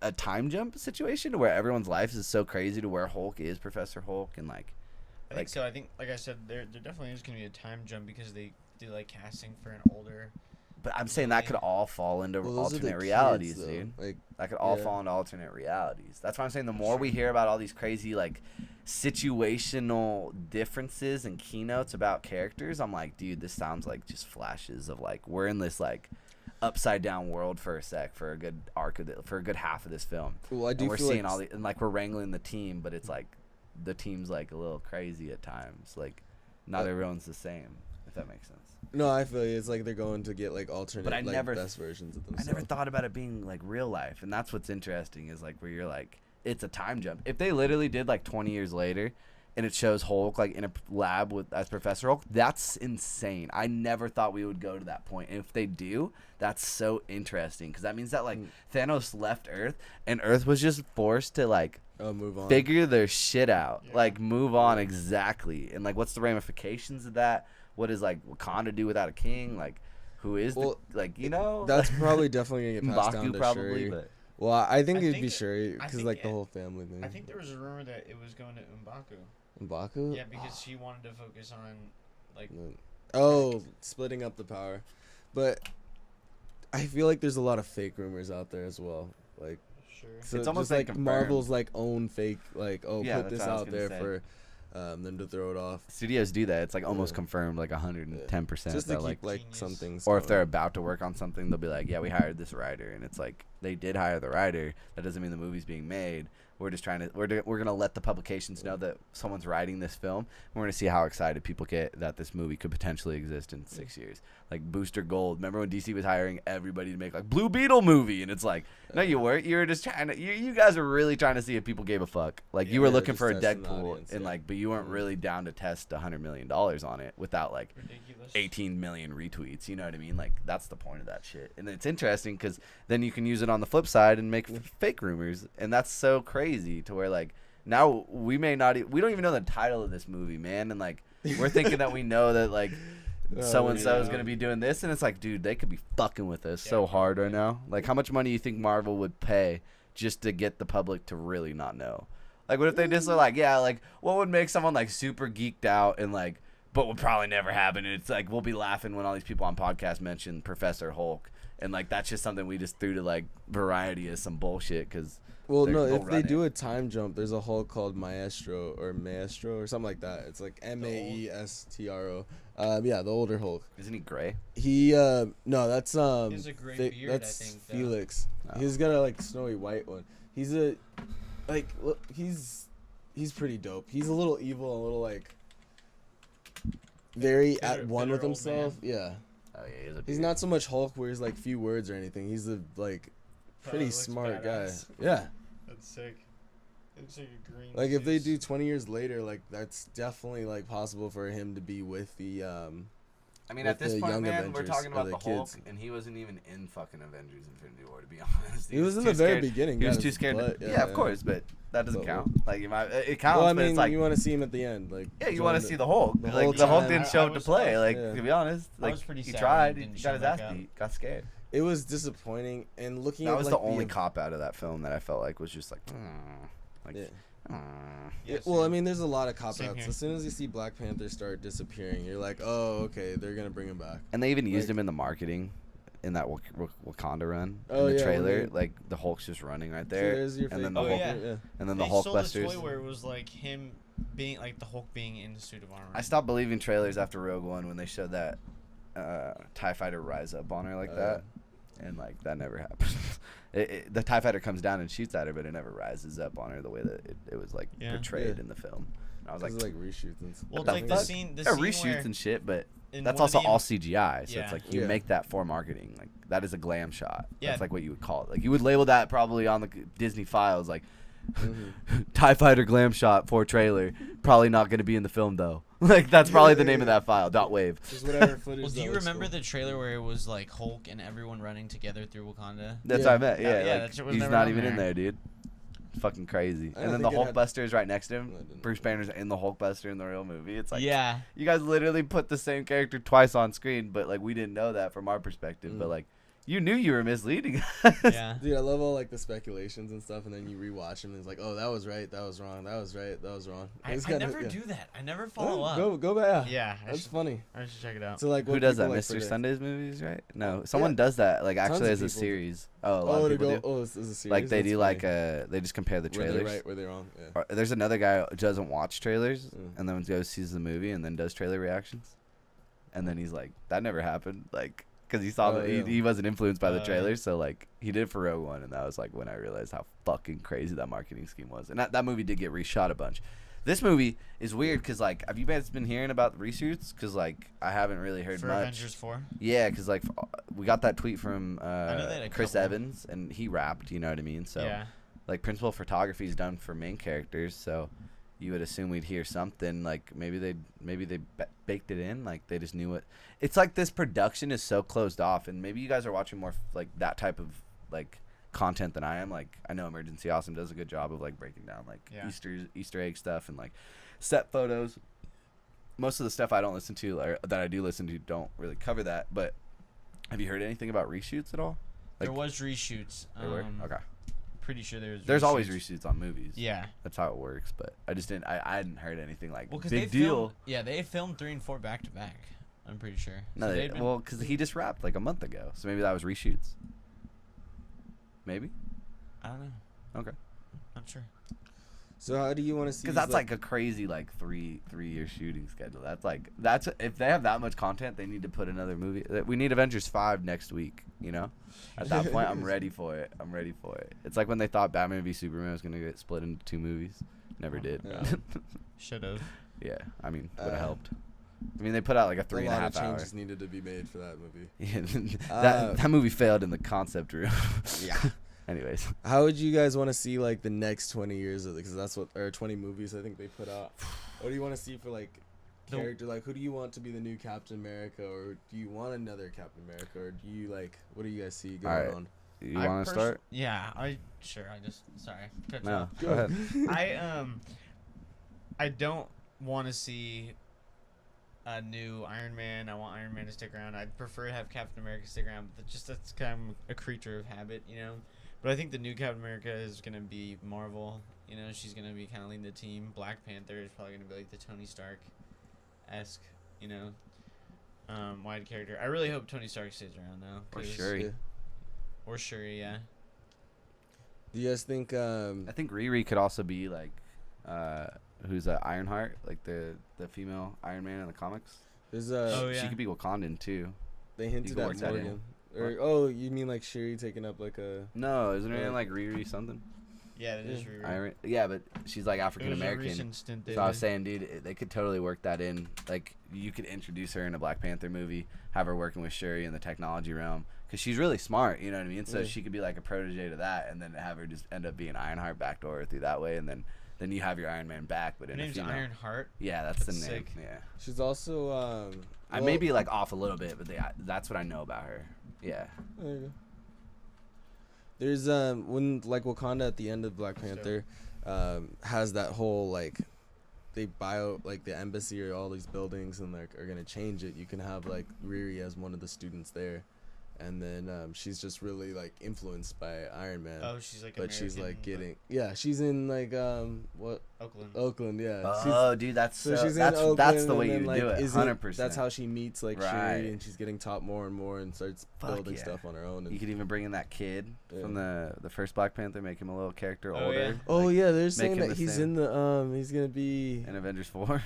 a time jump situation where everyone's life is so crazy to where Hulk is Professor Hulk, and like I think so. I think, like I said, there definitely is going to be a time jump because they do like casting for an older. but I'm saying that could all fall into Well, those are the alternate realities, kids, though. dude. Like, That could all yeah. fall into alternate realities. That's why I'm saying the more we hear about all these crazy like situational differences and keynotes about characters, I'm like, dude, this sounds like just flashes of like we're in this like upside down world for a sec for a good arc of for a good half of this film. well, I do And we're feel seeing like all the and like we're wrangling the team, but it's like the team's like a little crazy at times. Like not everyone's the same, if that makes sense. no, I feel it's like they're going to get like alternate, I like never best versions of I themselves. never thought about it being like real life, and that's what's interesting is like where you're like it's a time jump. If they literally did like 20 years later and it shows Hulk like in a lab with as Professor Hulk, that's insane. I never thought we would go to that point. And if they do, that's so interesting because that means that like Thanos left Earth and Earth was just forced to like move on. figure their shit out, Yeah. like move on exactly. And like what's the ramifications of that? What does like Wakanda do without a king? Like who is That's probably definitely gonna get passed down M'Baku to probably, Shuri. but Well, I think I it'd think be it- Shuri I because think like the it- whole family thing. I think there was a rumor that it was going to M'Baku. M'Baku. Yeah, because she wanted to focus on like. Oh, splitting up the power, but I feel like there's a lot of fake rumors out there as well. Like, Sure. so It's almost just like like confirmed. Marvel's like own fake like Yeah, put that's this what I was out gonna there say. for them to throw it off. studios do that. It's like almost Yeah. confirmed, like 110%. Just to that, keep like, like Genius. some things. or if they're going. about to work on something, they'll be like, yeah, we hired this writer, and it's like they did hire the writer. That doesn't mean the movie's being made. We're just trying to we're gonna let the publications know that someone's writing this film. We're gonna see how excited people get that this movie could potentially exist in 6 years. Like Booster Gold. Remember when DC was hiring everybody to make like Blue Beetle movie, and it's like, no, you weren't. You were just trying to. You guys were really trying to see if people gave a fuck. Like you were Yeah, looking just for a testing the Deadpool, audience, and yeah. like, but you weren't really down to test $100 million on it without like Ridiculous. 18 million retweets. You know what I mean? Like that's the point of that shit. And it's interesting because then you can use it on the flip side and make fake rumors, and that's so crazy to where like now we may not we don't even know the title of this movie, man, and like we're thinking that we know that like so and so is gonna be doing this, and it's like, dude, they could be fucking with us so hard right now. Like how much money do you think Marvel would pay just to get the public to really not know? Like what if they just are like, yeah, like what would make someone like super geeked out and like but would probably never happen. And it's like we'll be laughing when all these people on podcasts mention Professor Hulk, and like that's just something we just threw to like Variety as some bullshit because. Well, no, they'll if they run do it. a time jump, there's a Hulk called Maestro or something like that. It's like Maestro. Yeah, the older Hulk. Isn't he gray? He no, that's He has a gray beard, I that's think, though. Felix. Oh. He's got a like snowy white one. He's a like look, he's pretty dope. He's a little evil, a little like very at one with bitter old himself. Yeah. Oh yeah, He's not so much Hulk where he's like few words or anything. He's a like pretty looks smart badass. guy. Yeah. That's sick. It's like a green. Like if they suit. do 20 years later, like that's definitely like possible for him to be with the I mean, with at this the point, young man, we're Avengers talking or about the the Hulk, kids. and he wasn't even in fucking Avengers Infinity War, to be honest. He was in too the very scared. beginning. He was got too his scared. butt, Yeah, of course, but that doesn't But- count. Like, it counts, Well, I but mean, it's like, you want to see him at the end, like yeah, you want to see the Hulk. the Like, whole the Hulk time. didn't show up to play. Like, yeah. to be honest, I like was pretty he sad tried. when he He didn't got show his back ass up. beat. Got scared. It was disappointing, and looking That at was like the only av- cop out of that film that I felt like was just like, like, Yeah. Yeah, well, I same. mean, there's a lot of cop Same outs. here. As soon as you see Black Panther start disappearing, you're like, oh, okay, they're gonna bring him back. And they even used Like- him in the marketing in that Wakanda run Oh, in the yeah, when trailer. they- like the Hulk's just running right So there, there's your and then fake the Oh, Hulk, yeah. and then the They Hulk sold busters. a toy where it was like him being like the Hulk being in the suit of armor. I stopped believing trailers after Rogue One when they showed that TIE fighter rise up on her like that, and like that never happened. The TIE fighter comes down and shoots at her, but it never rises up on her the way that it was like Yeah. portrayed Yeah. in the film. And I was Like, like, reshoots and stuff. Well, what it's like the the fuck? scene. The yeah, scene reshoots where and shit, but in that's one of the also all CGI. So Yeah. it's like you Yeah. make that for marketing. Like that is a glam shot. Yeah. That's like what you would call it. Like you would label that probably on the Disney files like Mhm. TIE fighter glam shot for trailer. Probably not going to be in the film though. Like that's probably the name of that file. .wave. Just whatever footage. Well, do that you looks remember cool. the trailer where it was like Hulk and everyone running together through Wakanda? That's Yeah. what I meant. Yeah, Yeah, yeah, like, that shit was he's never not on even in there. there, dude. Fucking crazy. I And don't then the think it had- Hulkbuster is right next to him. No, it didn't. Bruce Banner's in the Hulkbuster in the real movie. It's like, Yeah. you guys literally put the same character twice on screen, but like we didn't know that from our perspective. But Mm. like you knew you were misleading us. Yeah. Dude, I love all like the speculations and stuff, and then you rewatch them and it's like, oh, that was right, that was wrong, that was right, that was wrong. I It's kinda- never yeah. do that. I never Oh, follow up. Go back. Yeah. That's funny. I should check it out. So like, Who what does people, that? like, Mr. predict. Sunday's movies, right? No, someone does that. Like Tons actually of as a people do. series. Oh, a lot Oh, of to people go. do. Oh, this is a series. Like they That's do funny. like they just compare the Where trailers. they're right, where they're wrong. Yeah. Or there's another guy who doesn't watch trailers Mm. and then goes sees the movie and then does trailer reactions, and then he's like, that never happened, like because he saw Oh, that yeah. he wasn't influenced by the Yeah. trailers, so like he did it for Rogue One, and that was like when I realized how fucking crazy that marketing scheme was, and that movie did get reshot a bunch. This movie is weird because like have you guys been hearing about the reshoots? Because like I haven't really heard For much. Avengers 4. Yeah, because like we got that tweet from know they had a Chris couple. Evans, and he rapped. You know what I mean? So Yeah. like principal photography is done for main characters, so you would assume we'd hear something. Like maybe they baked it in. Like they just knew it. It's like this production is so closed off, and maybe you guys are watching more like that type of like content than I am. Like I know Emergency Awesome does a good job of like breaking down like Yeah. Easter egg stuff and like set photos. Most of the stuff I don't listen to or that I do listen to don't really cover that, but Have you heard anything about reshoots at all? There was reshoots. There were? Okay. Pretty sure There's always reshoots on movies. Yeah. That's how it works, but I just didn't. I hadn't heard anything like big deal. They filmed 3 and 4 back to back. I'm pretty sure. No, So because he just wrapped like a month ago, so maybe that was reshoots. Maybe. I don't know. Okay. Not sure. So how do you want to see? Because that's like a crazy like 3-year shooting schedule. That's if they have that much content, they need to put another movie. We need Avengers 5 next week. You know, at that point, I'm ready for it. It's like when they thought Batman v Superman was gonna get split into 2 movies. Never did. Yeah. Should have. Yeah, I mean, would have helped. I mean, they put out like a 3.5 hour. A lot of changes needed to be made for that movie. Yeah, that movie failed in the concept room. Yeah. Anyways, how would you guys want to see like the next 20 years of it? Because that's what, or 20 movies I think they put out. What do you want to see for like character? Like, who do you want to be the new Captain America, or do you want another Captain America, or do you like? What do you guys see going on? You want to start? Yeah, sorry. No, go ahead. I don't want to see a new Iron Man. I want Iron Man to stick around. I'd prefer to have Captain America stick around, but that's kind of a creature of habit, you know. But I think the new Captain America is gonna be Marvel. You know, she's gonna be kind of leading the team. Black Panther is probably gonna be like the Tony Stark-esque, you know, wide character. I really hope Tony Stark stays around though. Or Shuri. Yeah. Or Shuri, yeah. Do you guys think? I think Riri could also be like, who's Ironheart, like the female Iron Man in the comics. There's she could be Wakandan too. They hinted at Morgan. Or you mean like Shuri taking up like a? No, isn't her name like Riri something? Yeah, it is Riri. Yeah, but she's like African American. So I was saying, dude, they could totally work that in. Like, you could introduce her in a Black Panther movie, have her working with Shuri in the technology realm, because she's really smart, you know what I mean? So she could be like a protege to that, and then have her just end up being Ironheart backdoor through that way, and then you have your Iron Man back, but her in name's Ironheart. Yeah, that's the name. Sick. Yeah. She's also I may be like off a little bit, but that's what I know about her. Yeah. There you go. There's when like Wakanda at the end of Black Panther has that whole like they buy out like the embassy or all these buildings and like are gonna change it. You can have like Riri as one of the students there, and then she's just really like influenced by Iron Man. Oh, she's like but American, she's like getting she's in like what Oakland, yeah. Oh, dude, that's so she's in Oakland, that's the way you like, do it. 100%. That's how she meets like Shuri, and she's getting taught more and more and starts building stuff on her own. And you could even bring in that kid from the first Black Panther, make him a little character older. Yeah. Oh yeah, they're saying that he's in the he's gonna be in Avengers 4.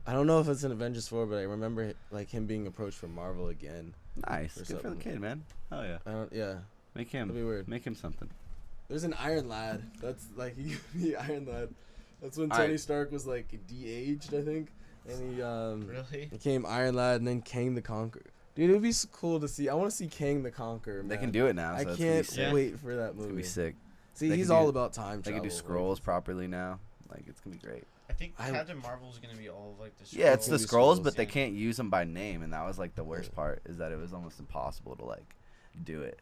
I don't know if it's in Avengers 4, but I remember like him being approached from Marvel again. Nice, good for the kid, man. Oh yeah. Make him. That'd be weird. Make him something. There's an Iron Lad. That's like he could be Iron Lad. That's when Tony Stark was like de-aged, I think, and he really became Iron Lad, and then Kang the Conqueror. Dude, it would be so cool to see. I want to see Kang the Conqueror. Man. They can do it now. So I can't wait for that movie. It's gonna be sick. See, he's all about time travel. They can do scrolls properly now. Like, it's gonna be great. I think Captain Marvel's gonna be all of like the scrolls. Yeah, it's the scrolls, but they can't use them by name, and that was like the worst part, is that it was almost impossible to like do it.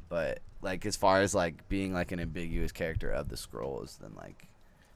But like as far as like being like an ambiguous character of the scrolls, then like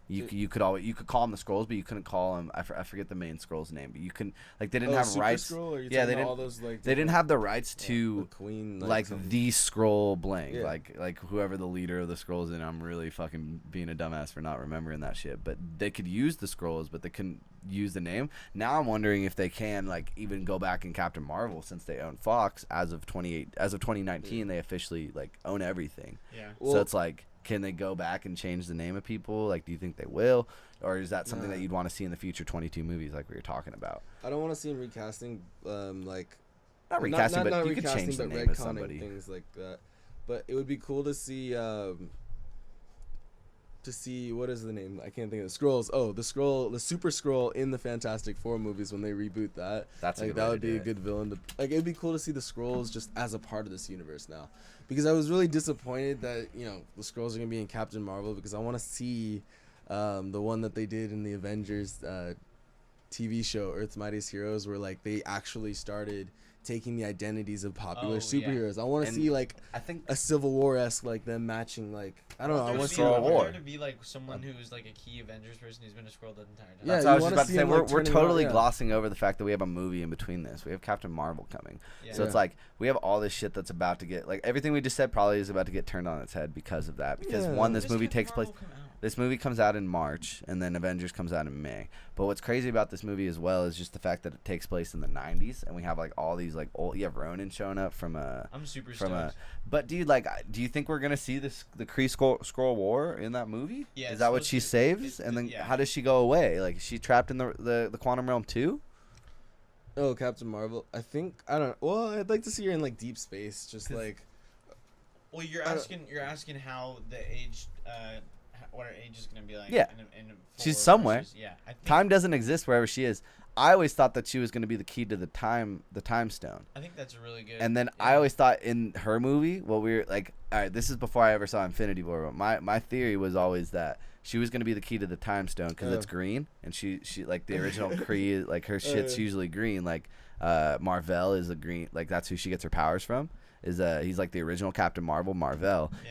you could call them the scrolls, but you couldn't call them. I forget the main scroll's name, but you can like they didn't have rights. Yeah, they didn't. All those, like, they didn't have the rights to the Queen, like the scroll blank, like whoever the leader of the scrolls. And I'm really fucking being a dumbass for not remembering that shit. But they could use the scrolls, but they couldn't use the name. Now I'm wondering if they can like even go back in Captain Marvel, since they own Fox as of 2019. They officially like own everything. Yeah. So it's like, can they go back and change the name of people? Like, do you think they will? Or is that something that you'd want to see in the future 22 movies like we were talking about? I don't want to see him recasting, like... Not recasting, but not you could change the name of somebody. Things like that. But it would be cool to see, what is the name? I can't think of the Skrulls. Oh, the Super Skrull in the Fantastic Four movies when they reboot that. That's like, that would be a good villain. Like, it'd be cool to see the Skrulls just as a part of this universe now. Because I was really disappointed that, you know, the Skrulls are going to be in Captain Marvel, because I want to see the one that they did in the Avengers TV show Earth's Mightiest Heroes, where like they actually started taking the identities of popular superheroes. I want to see like I think a Civil War-esque, like them matching, like I don't know. I want to see Civil War. There to be like someone who's like a key Avengers person who's been a Skrull the entire time. Yeah, that's what I was you just wanna about to see say. him, like, We're turning totally around, glossing over the fact that we have a movie in between this. We have Captain Marvel coming, so it's like we have all this shit that's about to get like everything we just said probably is about to get turned on its head because of that. Because one, this movie takes place. This movie comes out in March, and then Avengers comes out in May. But what's crazy about this movie as well is just the fact that it takes place in the 90s, and we have like all these like old. You have Ronan showing up from a. I'm super stoked. But dude, like, do you think we're gonna see the Kree Skrull War in that movie? Yeah. Is that what she saves? And then how does she go away? Like, is she trapped in the quantum realm too? Oh, Captain Marvel. I think I don't. Well, I'd like to see her in like deep space, just like. Well, you're asking how the age, what her age is gonna be like. Yeah. In She's somewhere. Yeah. I think, Time doesn't exist wherever she is. I always thought that she was gonna be the key to the time stone. I think that's a really good. And then I always thought in her movie, what we were like, all right, this is before I ever saw Infinity War. But my theory was always that she was gonna be the key to the time stone because it's green, and she like the original Kree, like her shit's usually green. Like Marvel is a green, like that's who she gets her powers from. Is he's like the original Captain Marvel,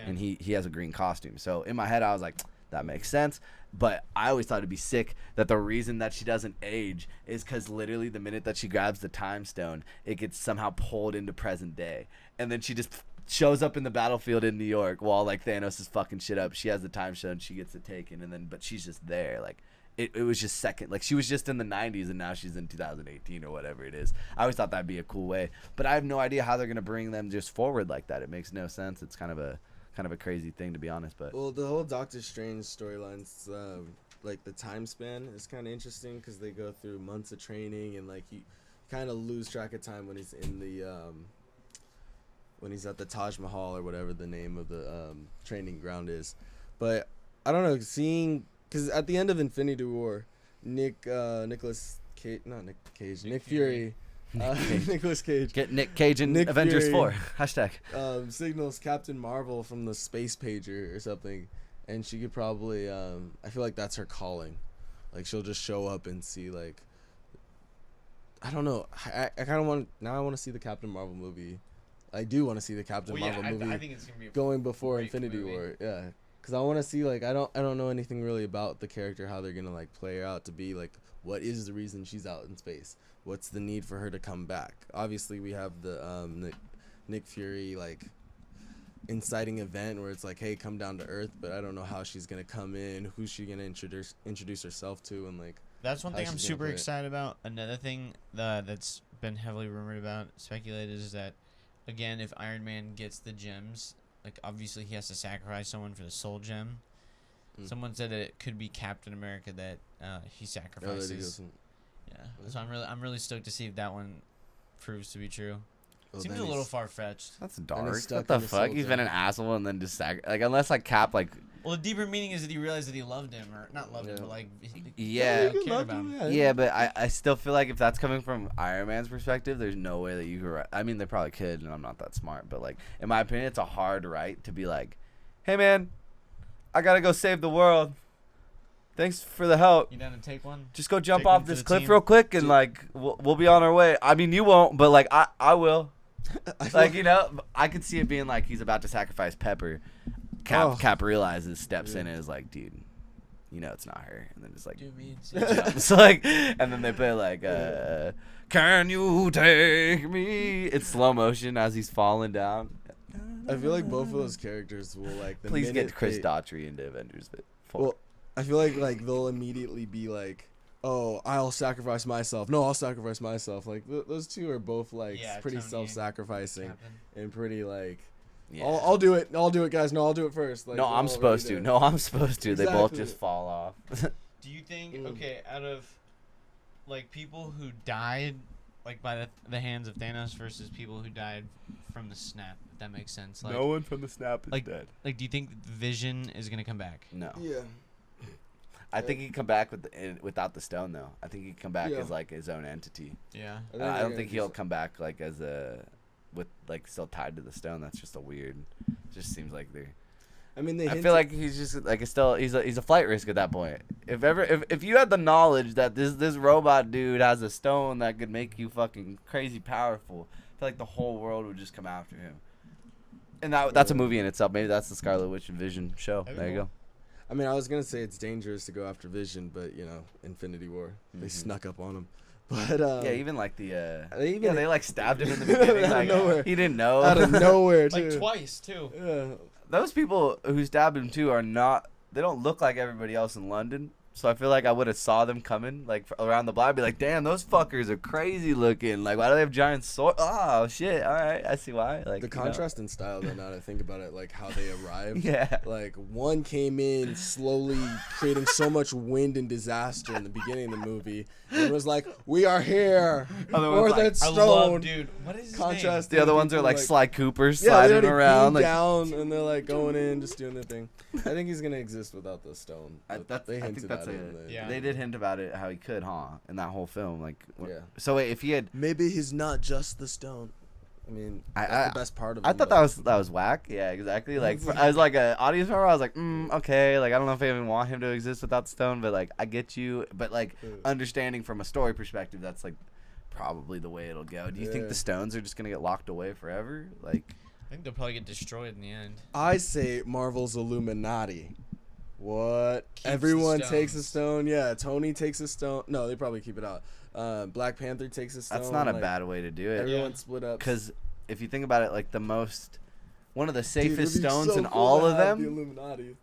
and he has a green costume. So in my head, I was like, that makes sense. But I always thought it'd be sick that the reason that she doesn't age is because literally the minute that she grabs the time stone, it gets somehow pulled into present day, and then she just shows up in the battlefield in New York while like Thanos is fucking shit up. She has the time stone, she gets it taken, and then but she's just there. Like it was just second. Like she was just in the 90s and now she's in 2018 or whatever it is. I always thought that'd be a cool way, but I have no idea how they're gonna bring them just forward like that. It makes no sense. It's kind of a crazy thing, to be honest. But well, the whole Doctor Strange storylines, like the time span is kind of interesting because they go through months of training, and like you kind of lose track of time when he's in the when he's at the Taj Mahal or whatever the name of the training ground is. But I don't know, seeing because at the end of Infinity War, Nick Fury. Nicolas Cage. Get Nick Cage in Nick Avengers Fury, 4. Hashtag. Signals Captain Marvel from the space pager or something, and she could probably. I feel like that's her calling. Like she'll just show up and see like. I don't know. I kind of want now. I want to see the Captain Marvel movie. I do want to see the Captain Marvel movie. I think it's gonna be going before Infinity War. Yeah, because I want to see like I don't know anything really about the character, how they're gonna like play her out to be like what is the reason she's out in space. What's the need for her to come back? Obviously, we have the Nick Fury like inciting event where it's like, hey, come down to Earth. But I don't know how she's gonna come in. Who's she gonna introduce herself to? And like that's one thing I'm super excited about. Another thing that's been heavily rumored about, speculated, is that again, if Iron Man gets the gems, like obviously he has to sacrifice someone for the soul gem. Someone said that it could be Captain America that he sacrifices. Yeah, so I'm really stoked to see if that one proves to be true. Well, seems a little far fetched. That's dark. What the fuck? He's been an asshole and then just like unless like Cap like. Well, the deeper meaning is that he realized that he loved him, or not loved him, but like cared about him. Yeah, but I still feel like if that's coming from Iron Man's perspective, there's no way that you could. I mean, they probably could, and I'm not that smart, but like in my opinion, it's a hard right to be like, hey man, I gotta go save the world. Thanks for the help. You down to take one? Just go jump off this cliff real quick, and like we'll be on our way. I mean, you won't, but like I will. Like, you know, I could see it being like he's about to sacrifice Pepper. Cap realizes, steps in, and is like, dude, you know it's not her, and then it's like, so like, and then they play like, can you take me? It's slow motion as he's falling down. I feel like both of those characters will like. Please get Chris Daughtry into Avengers. Well, I feel like they'll immediately be like, oh, I'll sacrifice myself. No, I'll sacrifice myself. Like those two are both like pretty self-sacrificing and pretty like. Yeah. I'll do it. I'll do it, guys. No, I'll do it first. Like, no, I'm supposed to. No, I'm supposed to. Exactly. They both just fall off. Do you think, okay, out of, like, people who died, like, by the hands of Thanos versus people who died from the snap, if that makes sense? Like, no one from the snap is dead. Like, do you think Vision is going to come back? No. Yeah. I think he'd come back without the stone, though. I think he'd come back as, like, his own entity. Yeah. I don't think he'll come back, like, as a... with like still tied to the stone. That's just a weird. Just seems like they're. I mean, I feel like he's just like he's a flight risk at that point. If you had the knowledge that this robot dude has a stone that could make you fucking crazy powerful, I feel like the whole world would just come after him. And that's a movie in itself. Maybe that's the Scarlet Witch and Vision show. There you go. I mean, I was gonna say it's dangerous to go after Vision, but Infinity War, they snuck up on him. But yeah, even like they like stabbed him in the beginning. Out of nowhere. He didn't know. Out of nowhere, too. Like twice too. Yeah. Those people who stabbed him too they don't look like everybody else in London. So I feel like I would have saw them coming like around the block. I'd be like, damn, those fuckers are crazy looking. Like, why do they have giant swords? Oh shit! All right, I see why. Like the contrast in style, though. Now that I think about it, like how they arrived. Yeah. Like one came in slowly, creating so much wind and disaster in the beginning of the movie. And it was like, we are here for that stone. I love, dude. What is his contrast? The other ones are like Sly Cooper they sliding around, like down, and they're like going in, just doing their thing. I think he's gonna exist without the stone. They hinted at it. They did hint about it how he could, huh? In that whole film, like. Yeah. So wait, if he had maybe he's not just the stone. I mean, that's the best part of it. I thought that was whack. Yeah, exactly. Like as like an audience member, I was like, okay. Like I don't know if I even want him to exist without the stone, but like I get you. But like understanding from a story perspective, that's like probably the way it'll go. Do you think the stones are just gonna get locked away forever? Like, I think they'll probably get destroyed in the end. I say Marvel's Illuminati. What? Keeps Everyone the takes a stones. stone. Yeah, Tony takes a stone. No, they probably keep it out. Black Panther takes a stone. that's not a bad way to do it. Everyone split up. Because if you think about it, like one of the safest Dude, it'd be stones so in cool all to of have the them. Illuminati.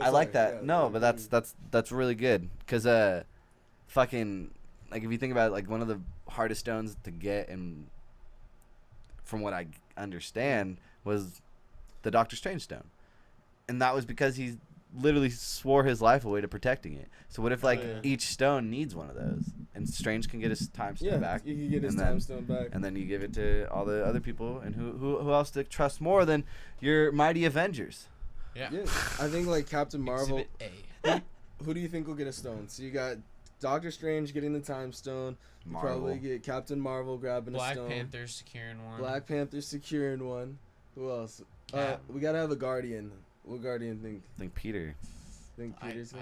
I like that. Yeah, No, but that's really good. Because fucking like if you think about it, like one of the hardest stones to get, and from what I understand, was the Doctor Strange stone, and that was because he literally swore his life away to protecting it. So what if like each stone needs one of those, and Strange can get his time stone back? You can get his time stone back. And then you give it to all the other people, and who else to trust more than your mighty Avengers? Yeah. I think like Captain Marvel. Exhibit A. Who do you think will get a stone? So you got Doctor Strange getting the time stone. You probably get Captain Marvel grabbing a stone. Black Panther securing one. Black Panther securing one. Who else? We gotta have a Guardian. What Guardian think? I think Peter. Think Peter's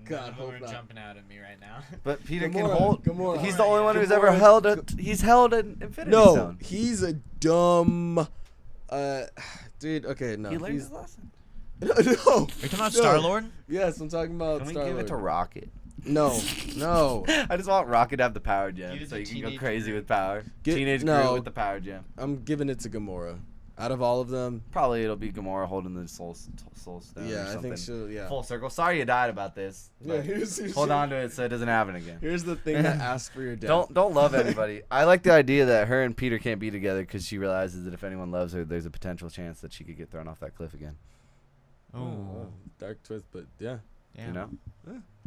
God, hope are not. jumping out at me right now. But Peter can Gamora, hold. Gamora. He's the only one who's Gamora. ever held he's held an Infinity Stone. He's a dumb. Dude. Okay, no. He learned his lesson. No. Are you talking about Star-Lord? Yes, I'm talking about Can we Star-Lord. give it to Rocket? No. I just want Rocket to have the power Give gem, it so to you can go Teenage crazy Groot. with power. Teenage no. Groot with the power gem. I'm giving it to Gamora. Out of all of them, Probably it'll be Gamora holding the soul stone. yeah, or I something. think so. Yeah. Full circle. Sorry you died about this. Yeah. but hold on to it so it doesn't happen again. Here's the thing that asks for your death. Don't love anybody. I like the idea that her and Peter can't be together because she realizes that if anyone loves her, there's a potential chance that she could get thrown off that cliff again. Oh. Dark twist, but yeah. You know?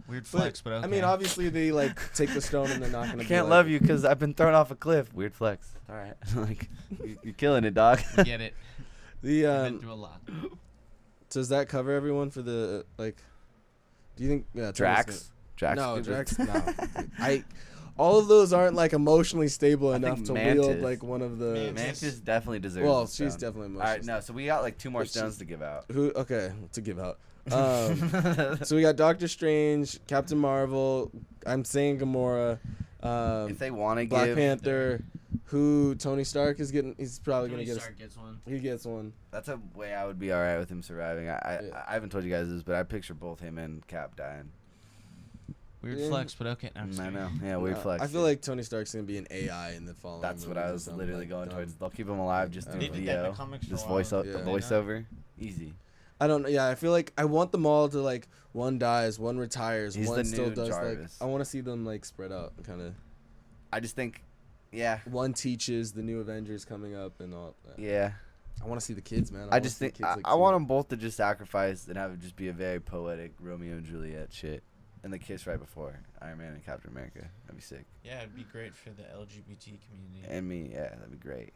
Weird flex, but okay. I mean, obviously they like take the stone and they're not gonna. I can't love you because I've been thrown off a cliff. Weird flex. All right, like you're killing it, dog. We get it. The I've been through a lot. Does that cover everyone for the like? Do you think Drax? No, Drax. No. All of those aren't like emotionally stable enough to wield like one of the. Mantis definitely deserves. Well, a stone. she's definitely emotional. All right, no. So we got like 2 more stones to give out. Okay, to give out. So we got Doctor Strange, Captain Marvel. I'm saying Gamora. If they want to give Black Panther, who Tony Stark is getting. He's probably Tony gonna get. Stark gets one. He gets one. That's a way I would be all right with him surviving. I haven't told you guys this, but I picture both him and Cap dying. Weird Yeah. flex, but okay. No, I'm just I kidding. know. Yeah, weird flex. I feel like Tony Stark's gonna be an AI in the following. That's what I movies or was something, literally like, going dumb. towards. They'll keep him alive just through They did that in the VO. comics for Just a while. the Yeah. voiceover. Easy. I don't know. Yeah, I feel like I want them all to like one dies, one retires, He's one the still new does Jarvis. like. I want to see them like spread out, kind of. I just think, yeah, One teaches the new Avengers coming up and all. yeah. I want to see the kids, man. I just think I want them both to just sacrifice and have it just be a very poetic Romeo and Juliet shit, and the kiss right before Iron Man and Captain America. That'd be sick. Yeah, it'd be great for the LGBT community. And me, yeah, that'd be great.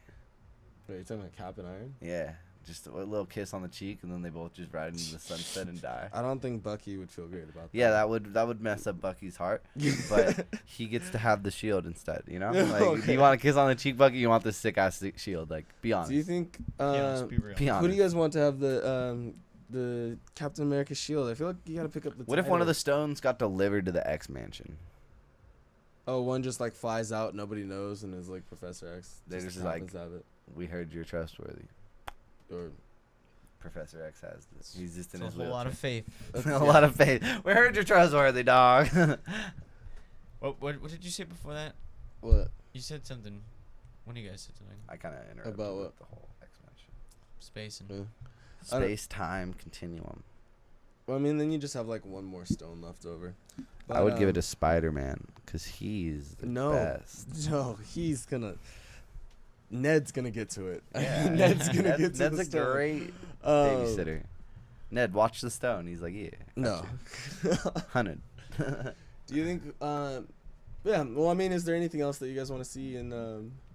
Wait, you're talking about Cap and Iron? Yeah, just a little kiss on the cheek, and then they both just ride into the sunset and die. I don't think Bucky would feel great about that. Yeah, that would mess up Bucky's heart, but he gets to have the shield instead. You know, like Okay. do you want a kiss on the cheek, Bucky? You want this sick ass shield? Like, be honest. Do you think? Yeah, let's be real. Be Who do honest. you guys want to have the the Captain America shield. I feel like you gotta pick up the. What if one of title. the stones got delivered to the X Mansion? Oh, one just like flies out, nobody knows, and is like Professor X. They're just happens like, to have it. we heard you're trustworthy. Or Professor X has this. He's just in It's his a whole lot of wheelchair. faith. A lot of faith. We heard you're trustworthy, dog. What did you say before that? what? You said something. One of you guys said something. I kind of interrupted About with what? the whole X Mansion. Space and. I don't- Space-time continuum. Well, I mean, then you just have like one more stone left over. I would give it to Spider-Man because he's the no, best. no, he's gonna. Ned's gonna get to it. Yeah. Ned's gonna get to Ned's the a stone. great Um, babysitter. Ned, watch the stone. He's like, yeah. No. gotcha. 100. Do you think? Yeah. Well, I mean, is there anything else that you guys want to see in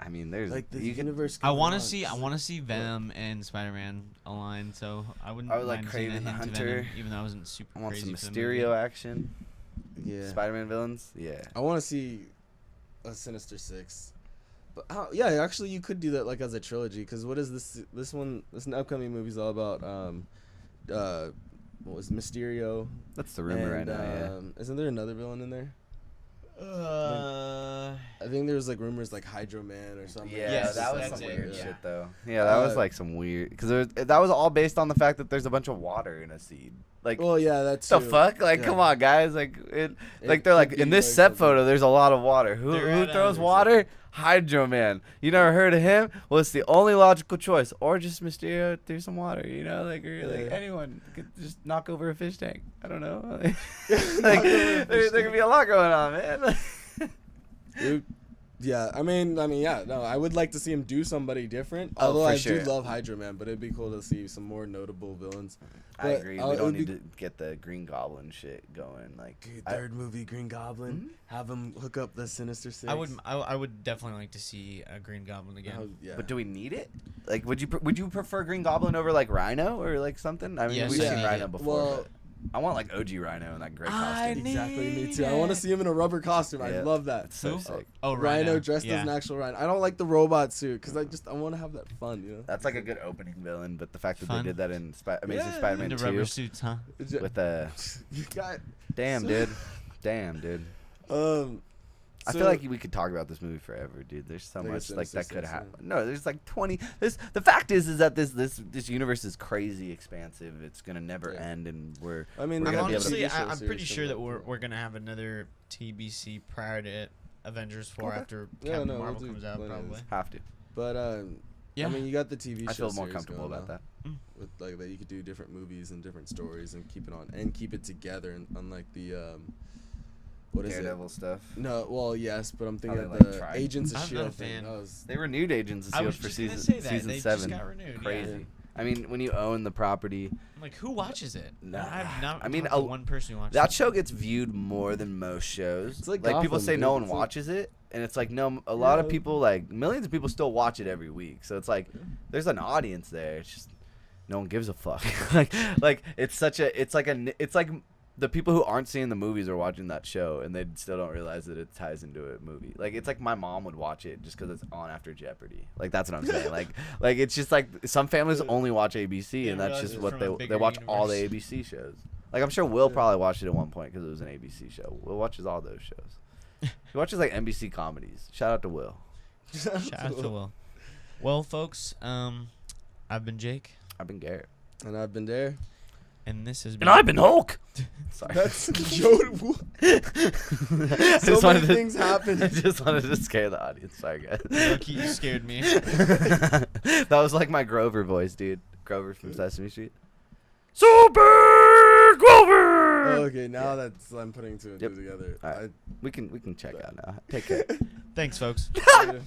I mean, there's like the you can universe? I want to going on? see Venom and Spider-Man aligned, so I wouldn't I would like mind seeing a Kraven the hint to Hunter. Venom, even though I wasn't super I want crazy some for the movie. Mysterio action. Yeah. Spider-Man villains. Yeah. I want to see a Sinister Six. But yeah, actually, you could do that like as a trilogy. Because what is this? This upcoming movie's all about. What was Mysterio? That's the rumor right and, now. Isn't there another villain in there? I think there was like rumors like Hydro Man or something. Yeah, Yes, that was that's some it, weird yeah. shit though. Yeah, that was like some weird because that was all based on the fact that there's a bunch of water in a seed. Like, Well, yeah, that's the fuck? Like, Yeah. come on, guys. Like, like they're could like be, in this like, set something. photo, there's a lot of water. Who They're who at throws 100%. water? Hydro Man. You never heard of him? Well, it's the only logical choice. Or just Mysterio through some water. You know, like Yeah. anyone could just knock over a fish tank. I don't know. Knock like, over a fish there could be a lot going on, man. Dude, yeah, I mean, yeah, no, I would like to see him do somebody different. Oh, Although for I sure. do love Hydro Man, but it'd be cool to see some more notable villains. I But, agree. it We don't would need be- to get the Green Goblin shit going. Like, Dude, I- third movie, Green Goblin. Mhm. Have him hook up the Sinister Six. I would definitely like to see a Green Goblin again. Oh, yeah. But do we need it? Like, would you prefer Green Goblin over like Rhino or like something? I mean, Yes, we've I seen need Rhino it. before. Well- but I want like OG Rhino in that gray I costume. need- Exactly, me too. I want to see him in a rubber costume. I Yeah. love that. It's so Who? sick. Oh, Rhino dressed yeah. as an actual Rhino. I don't like the robot suit because I want to have that fun, you know. That's like a good opening villain, but the fact that Fun. they did that in Amazing Yeah, Spider-Man The 2 rubber suits, huh? with the You got. damn dude. I feel So- like we could talk about this movie forever, dude. There's so Like a much like Sinister that could Six, happen. No, there's like 20. The fact is that this universe is crazy expansive. It's gonna never Yeah. end, and we're I mean, We're I'm gonna be able to- honestly, TV show I'm series pretty sure that coming up. we're gonna have another TBC prior to Avengers 4 Okay. after Yeah, Captain no, we'll Marvel do comes out plenty of probably. this. have to. But Yeah. I mean, you got the TV show. I feel more series comfortable going about now, that. with like that you could do different movies and different stories and keep it on and keep it together, and unlike the what is Daredevil it? stuff. No, well, yes, but I'm thinking they, of like, the tried. Agents of I'm not a Shield thing. fan. That was They renewed Agents of I Shield was for just gonna season say that. season They 7. just got renewed. Crazy. Yeah. I mean, when you own the property, I'm like, who watches it? Nah. I've not. I mean, talked to one person who watches that it. show gets viewed more than most shows. It's like people Gotham, say dude. no one It's like- watches it, and it's like no, a lot of Yeah. people, like millions of people, still watch it every week. So it's like there's an audience there. It's just no one gives a fuck. like it's like the people who aren't seeing the movies are watching that show, and they still don't realize that it ties into a movie. Like it's like my mom would watch it just because it's on after Jeopardy. Like that's what I'm saying. like it's just like some families only watch ABC, They and that's realize just it's what from a they bigger watch all the universe. ABC shows. Like I'm sure Will probably watched it at one point because it was an ABC show. Will watches all those shows. He watches like NBC comedies. Shout out to Will. Shout out to Will. Well, folks, I've been Jake, I've been Garrett. and I've been there. and this has been. And I've been Hulk. Sorry. That's Joe. I So just many wanted to- things happen. I just wanted to scare the audience. Sorry, guys. Low-key, you scared me. That was like my Grover voice, dude. Grover from Sesame Street. Super Grover. Okay, now that's I'm putting two and Yep. two together. All right. We can check out now. Take care. Thanks, folks. I-